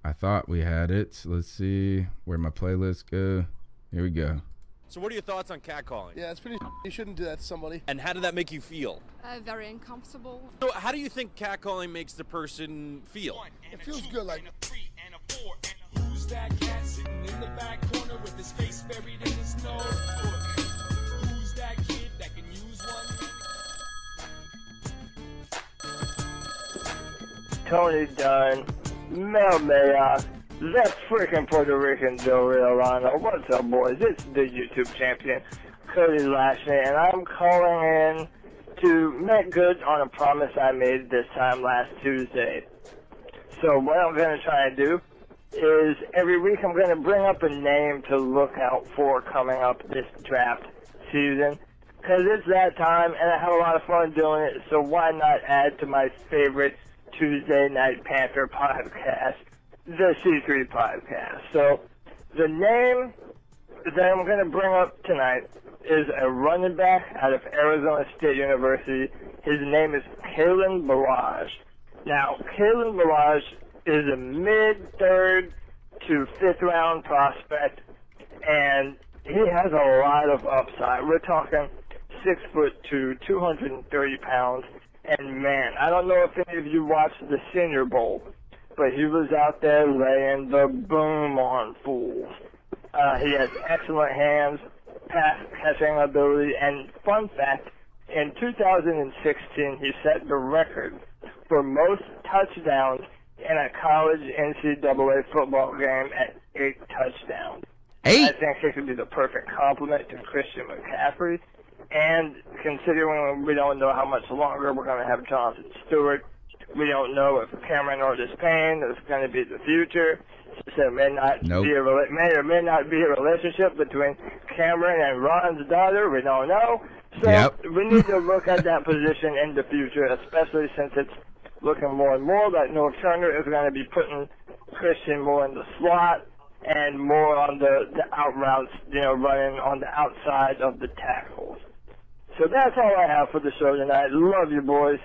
[SPEAKER 2] I thought we had it. Let's see where my playlist go. Here we go.
[SPEAKER 10] So what are your thoughts on catcalling?
[SPEAKER 8] Yeah, it's pretty. You shouldn't do that to somebody.
[SPEAKER 10] And how did that make you feel?
[SPEAKER 11] Very uncomfortable.
[SPEAKER 10] So how do you think catcalling makes the person feel?
[SPEAKER 8] It feels good, like.
[SPEAKER 12] Who's that cat sitting in the back corner with his face buried in his nose? Who's that kid that can use one?
[SPEAKER 13] Tony Dunn, Mel Mayock, that freaking Puerto Rican Joe Riolano. What's up, boys? It's the YouTube champion, Cody Lashley, and I'm calling in to make good on a promise I made this time last Tuesday. So what I'm going to try and do is every week I'm going to bring up a name to look out for coming up this draft season. Because it's that time, and I have a lot of fun doing it, so why not add to my favorite Tuesday Night Panther podcast, the C3 podcast. So the name that I'm going to bring up tonight is a running back out of Arizona State University. His name is Kalen Balazs. Now, Kalen Balazs is a mid-third to fifth-round prospect, and he has a lot of upside. We're talking 6'2", 230 pounds. And man, I don't know if any of you watched the Senior Bowl, but he was out there laying the boom on fools. He has excellent hands, pass catching ability, and fun fact, in 2016 he set the record for most touchdowns in a college NCAA football game at 8 touchdowns.
[SPEAKER 2] 8?
[SPEAKER 13] I think he could be the perfect complement to Christian McCaffrey. And considering we don't know how much longer we're going to have Jonathan Stewart, we don't know if Cameron Otis-Payne is going to be the future. So it may not be may or may not be a relationship between Cameron and Ron's daughter. We don't know. So we need to look at that position in the future, especially since it's looking more and more like North Turner is going to be putting Christian more in the slot and more on the out routes, running on the outside of the tackles. So that's all I have for the show tonight. Love you, boys.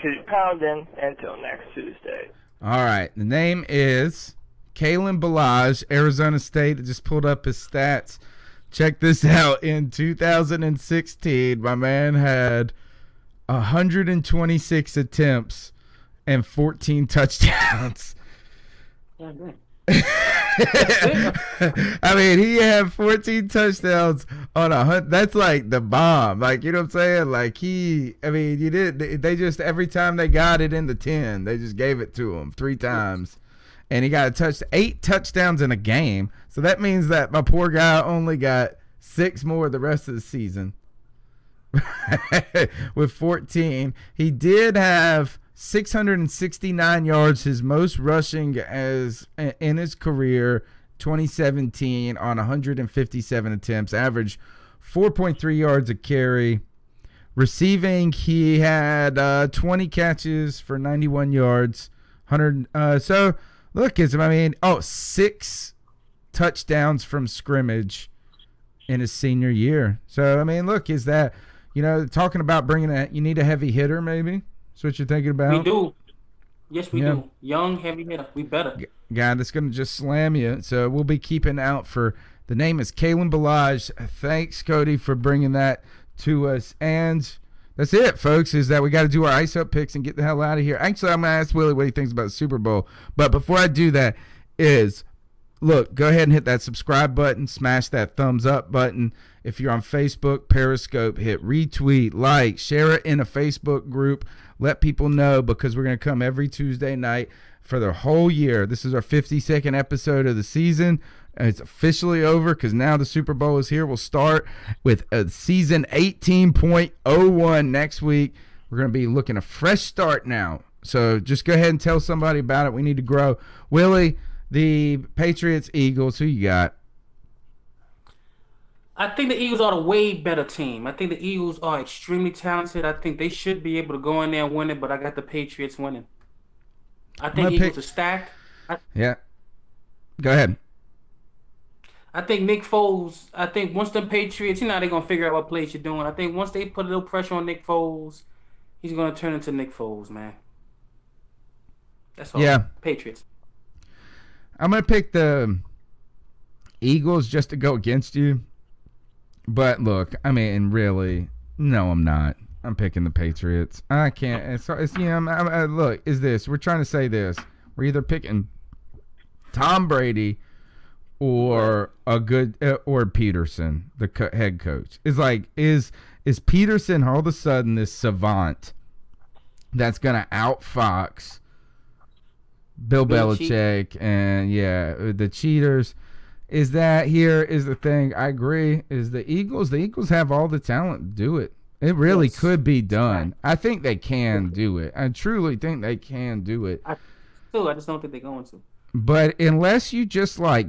[SPEAKER 13] Keep pounding until next Tuesday.
[SPEAKER 2] All right. The name is Kalen Balazs, Arizona State. I just pulled up his stats. Check this out. In 2016, my man had 126 attempts and 14 touchdowns. I mean, he had 14 touchdowns on that's like the bomb. Like, you know what I'm saying? Like I mean, they just, every time they got it in the 10, they just gave it to him 3 times. And he got 8 touchdowns in a game. So that means that my poor guy only got 6 more the rest of the season. With 14. He did have 669 yards, his most rushing in his career, 2017, on 157 attempts, averaged 4.3 yards a carry. Receiving, he had 20 catches for 91 yards, 100. So look, I mean, 6 touchdowns from scrimmage in his senior year. So I mean, look, is that, talking about you need a heavy hitter, maybe? That's what you're thinking about?
[SPEAKER 1] We do. Yes, we do. Young, heavy hitter. We better.
[SPEAKER 2] Guy that's going to just slam you. So we'll be keeping out for, the name is Kalen Ballage. Thanks, Cody, for bringing that to us. And that's it, folks, is that we got to do our ice up picks and get the hell out of here. Actually, I'm going to ask Willie what he thinks about the Super Bowl. But before I do that look, go ahead and hit that subscribe button, smash that thumbs up button. If you're on Facebook, Periscope, hit retweet, like, share it in a Facebook group. Let people know, because we're going to come every Tuesday night for the whole year. This is our 52nd episode of the season. It's officially over because now the Super Bowl is here. We'll start with a season 18.01 next week. We're going to be looking a fresh start now. So just go ahead and tell somebody about it. We need to grow. Willie, the Patriots, Eagles, who you got?
[SPEAKER 1] I think the Eagles are a way better team. I think the Eagles are extremely talented. I think they should be able to go in there and win it, but I got the Patriots winning. I think Eagles are stacked.
[SPEAKER 2] Yeah. Go ahead.
[SPEAKER 1] I think Nick Foles, once the Patriots, they're going to figure out what plays you're doing. I think once they put a little pressure on Nick Foles, he's going to turn into Nick Foles, man. That's all.
[SPEAKER 2] Yeah.
[SPEAKER 1] Patriots.
[SPEAKER 2] I'm going to pick the Eagles just to go against you. But look, I mean, really, no, I'm not. I'm picking the Patriots. I can't. Look, we're trying to say this. We're either picking Tom Brady or or Peterson, the head coach. It's like, is Peterson all of a sudden this savant that's going to outfox Bill Belichick and the cheaters? Is that here is the thing. I agree. Is the Eagles have all the talent to do it. It really could be done. I think they can do it. I truly think they can do it.
[SPEAKER 1] I just don't think they're going to.
[SPEAKER 2] But unless you just like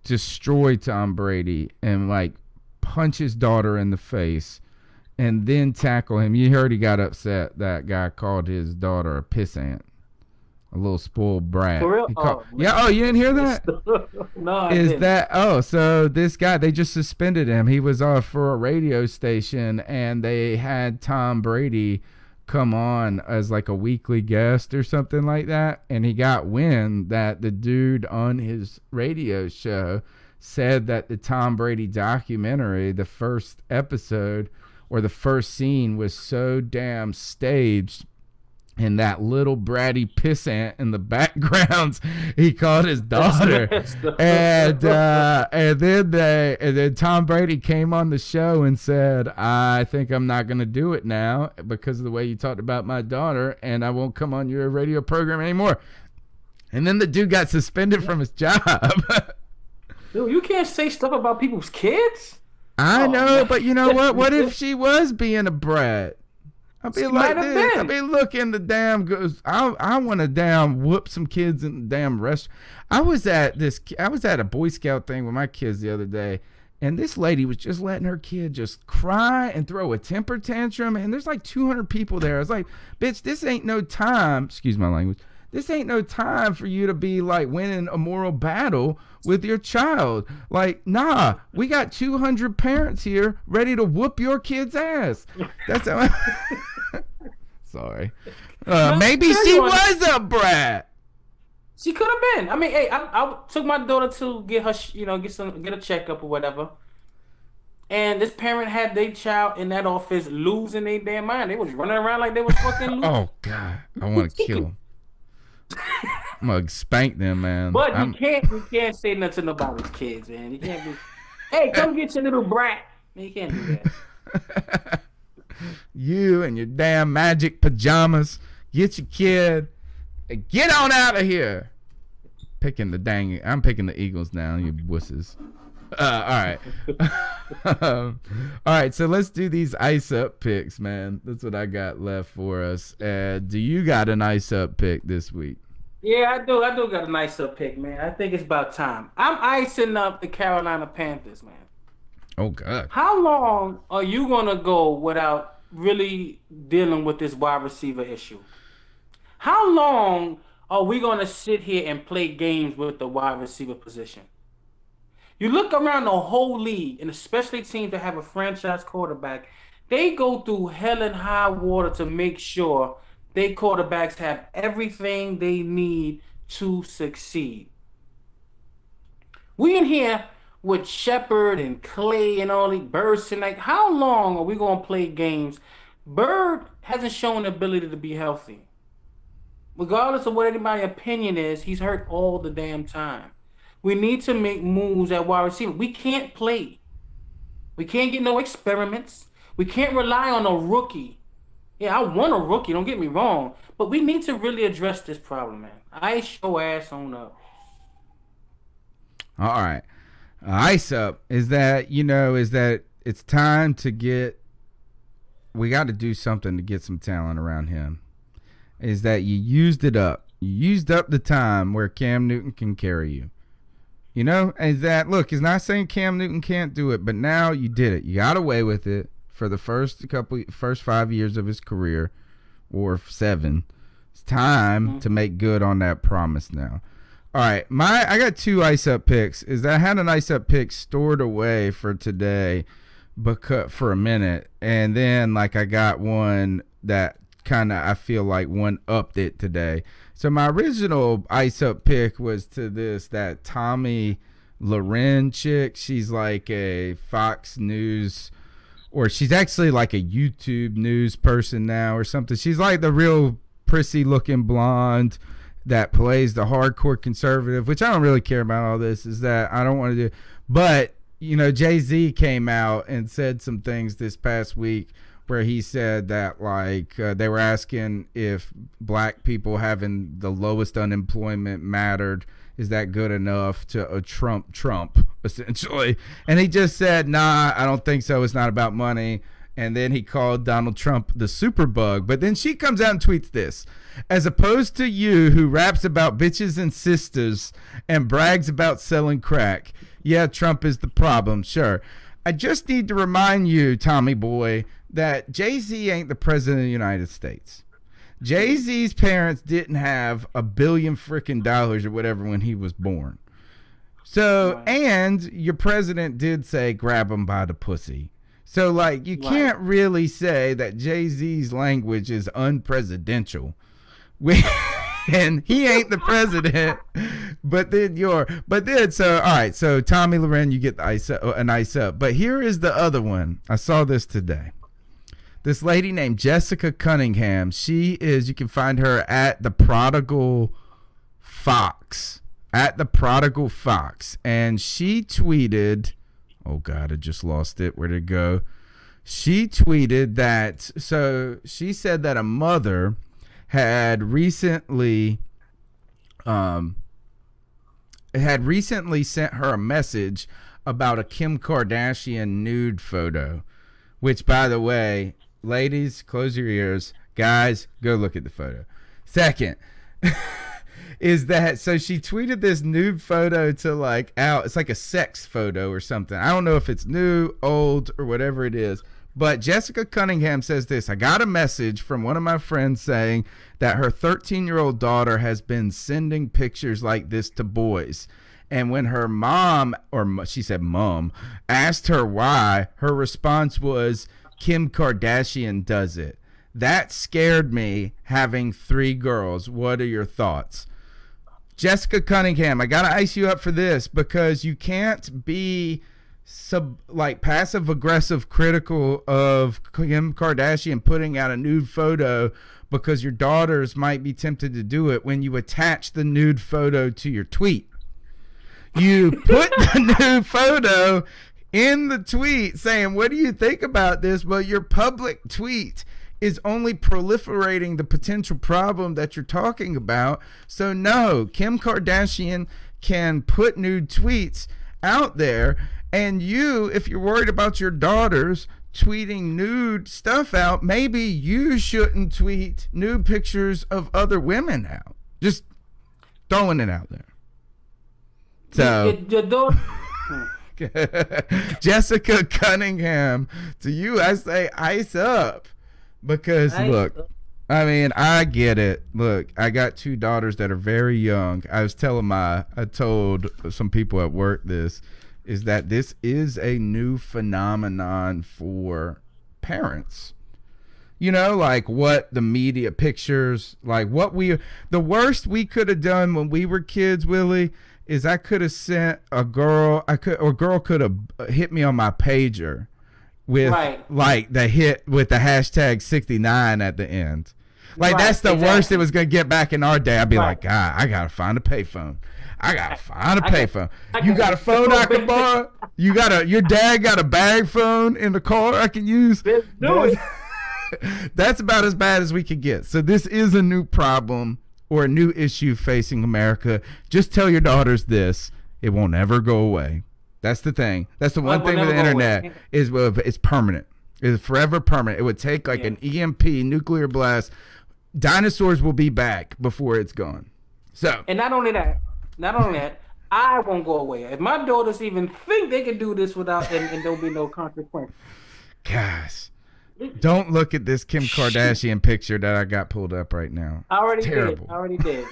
[SPEAKER 2] destroy Tom Brady and like punch his daughter in the face and then tackle him. You heard he got upset. That guy called his daughter a pissant. A little spoiled brat.
[SPEAKER 1] For real?
[SPEAKER 2] You didn't hear that?
[SPEAKER 1] No, I didn't.
[SPEAKER 2] So this guy, they just suspended him. He was off for a radio station, and they had Tom Brady come on as like a weekly guest or something like that, and he got wind that the dude on his radio show said that the Tom Brady documentary, the first episode or the first scene, was so damn staged. And that little bratty pissant in the backgrounds, he called his daughter, and then Tom Brady came on the show and said, "I think I'm not going to do it now because of the way you talked about my daughter, and I won't come on your radio program anymore." And then the dude got suspended from his job.
[SPEAKER 1] Dude, you can't say stuff about people's kids.
[SPEAKER 2] I know, but you know what? What if she was being a brat? I'll be like this. I'll be looking the damn goes. I want to damn whoop some kids in the damn restaurant. I was at a Boy Scout thing with my kids the other day, and this lady was just letting her kid just cry and throw a temper tantrum, and there's like 200 people there. I was like, bitch, this ain't no time. Excuse my language. This ain't no time for you to be like winning a moral battle with your child. Like, nah, we got 200 parents here ready to whoop your kid's ass. That's how sorry. Maybe she was a brat.
[SPEAKER 1] She could have been. I mean, hey, I took my daughter to get her, get a checkup or whatever. And this parent had their child in that office losing their damn mind. They was running around like they was fucking losing.
[SPEAKER 2] Oh God, I want to kill them. I'm gonna spank them, man.
[SPEAKER 1] But you can't say nothing to nobody's kids, man. You can't be, hey, come get your little brat. Man, you can't do that.
[SPEAKER 2] You and your damn magic pajamas. Get your kid and get on out of here. I'm picking the Eagles now, you wusses. All right. All right, so let's do these ice up picks, man. That's what I got left for us. Do you got an ice up pick this week?
[SPEAKER 1] Yeah, I do. I do got a nice up pick, man. I think it's about time. I'm icing up the Carolina Panthers, man.
[SPEAKER 2] Oh, God.
[SPEAKER 1] How long are you going to go without really dealing with this wide receiver issue? How long are we going to sit here and play games with the wide receiver position? You look around the whole league, and especially teams that have a franchise quarterback, they go through hell and high water to make sure their quarterbacks have everything they need to succeed. We in here with Shepard and Clay and all these Birds and like, how long are we going to play games? Bird hasn't shown the ability to be healthy. Regardless of what anybody's opinion is, he's hurt all the damn time. We need to make moves at wide receiver. We can't play. We can't get no experiments. We can't rely on a rookie. Yeah, I want a rookie, don't get me wrong. But we need to really address this problem, man. Ice your ass on up.
[SPEAKER 2] All right. Ice up is that it's time to we got to do something to get some talent around him. Is that you used it up. You used up the time where Cam Newton can carry you. You know, is that, look, it's not saying Cam Newton can't do it, but now you did it. You got away with it for the first 5 years of his career, or 7. It's time to make good on that promise now. All right, I got 2 ice up picks. Is that I had an ice up pick stored away for today, for a minute, and then I got one that kind of I feel like one upped it today. So my original ice up pick was to that Tommy Loren chick. She's like a Fox News, or she's actually like a YouTube news person now or something. She's like the real prissy looking blonde that plays the hardcore conservative, which I don't really care about all this. Is that I don't want to do. But, Jay-Z came out and said some things this past week where he said that they were asking if black people having the lowest unemployment mattered. Is that good enough to Trump essentially? And he just said, nah, I don't think so. It's not about money. And then he called Donald Trump the superbug. But then she comes out and tweets this: as opposed to you who raps about bitches and sisters and brags about selling crack. Yeah, Trump is the problem. Sure. I just need to remind you, Tommy boy, that Jay-Z ain't the president of the United States. Jay-Z's parents didn't have $1 billion freaking dollars or whatever when he was born. So, and your president did say grab him by the pussy. So, you can't really say that Jay-Z's language is unpresidential. And he ain't the president, all right, so Tommy Loren, you get an ice up. But here is the other one. I saw this today. This lady named Jessica Cunningham, you can find her at the Prodigal Fox, and she tweeted, oh God, I just lost it. Where'd it go? She tweeted that, so she said that a mother had recently sent her a message about a Kim Kardashian nude photo, which, by the way, ladies, close your ears. Guys, go look at the photo. Second, is that, so she tweeted this nude photo to it's like a sex photo or something. I don't know if it's new, old, or whatever it is. But Jessica Cunningham says this: I got a message from one of my friends saying that her 13-year-old daughter has been sending pictures like this to boys. And when her mom, or she said mom, asked her why, her response was, Kim Kardashian does it. That scared me, having 3 girls. What are your thoughts? Jessica Cunningham, I got to ice you up for this, because you can't be passive aggressive critical of Kim Kardashian putting out a nude photo, because your daughters might be tempted to do it when you attach the nude photo to your tweet. You put the nude photo in the tweet saying, what do you think about this? Well, your public tweet is only proliferating the potential problem that you're talking about. So no, Kim Kardashian can put nude tweets out there, and you, if you're worried about your daughters tweeting nude stuff out, maybe you shouldn't tweet nude pictures of other women out. Just throwing it out there. So Jessica Cunningham, to you I say ice up, because look, I mean, I get it. Look, I got 2 daughters that are very young. I told some people at work this, is that this is a new phenomenon for parents. You know, like what the media pictures, like the worst we could have done when we were kids, Willie, is I could have sent a girl could have hit me on my pager with like the hit with the hashtag 69 at the end. Like that's the worst it was gonna get back in our day. I'd be like, God, I gotta find a payphone. I gotta find a payphone. You got a phone I can borrow? Your dad got a bag phone in the car I can use? That's about as bad as we could get. So this is a new problem or a new issue facing America. Just tell your daughters this: it won't ever go away. That's the thing. That's the one thing with the internet is, well, it's permanent. It's forever permanent. It would take like an EMP, nuclear blast. Dinosaurs will be back before it's gone. So,
[SPEAKER 1] and not only that, I won't go away. If my daughters even think they can do this without and there'll be no consequence.
[SPEAKER 2] Guys, don't look at this Kim Kardashian picture that I got pulled up right now.
[SPEAKER 1] I already did.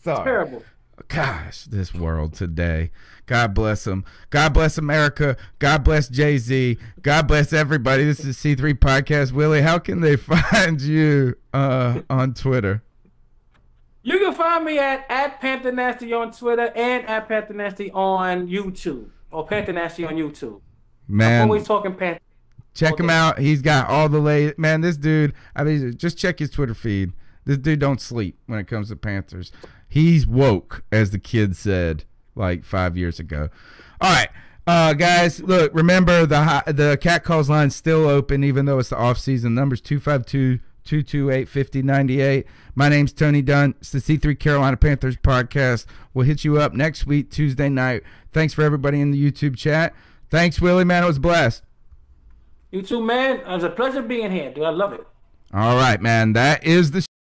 [SPEAKER 2] Sorry.
[SPEAKER 1] Terrible.
[SPEAKER 2] Gosh, this world today. God bless them. God bless America. God bless Jay-Z. God bless everybody. This is C3 Podcast. Willie, how can they find you on Twitter?
[SPEAKER 1] You can find me at Panther Nasty on Twitter and at Panther Nasty on YouTube. Or Panther Nasty on YouTube.
[SPEAKER 2] Man,
[SPEAKER 1] I'm always talking Panther.
[SPEAKER 2] Check him out. He's got all the latest. Man, this dude, I mean, just check his Twitter feed. This dude don't sleep when it comes to Panthers. He's woke, as the kid said like 5 years ago. All right, guys, look, remember the Cat Calls line's still open, even though it's the off-season. Number's 252-228-5098. My name's Tony Dunn. It's the C3 Carolina Panthers podcast. We'll hit you up next week, Tuesday night. Thanks for everybody in the YouTube chat. Thanks, Willie, man. It was a blast.
[SPEAKER 1] You too, man. It was a pleasure being here, dude. I love it.
[SPEAKER 2] All right, man. That is the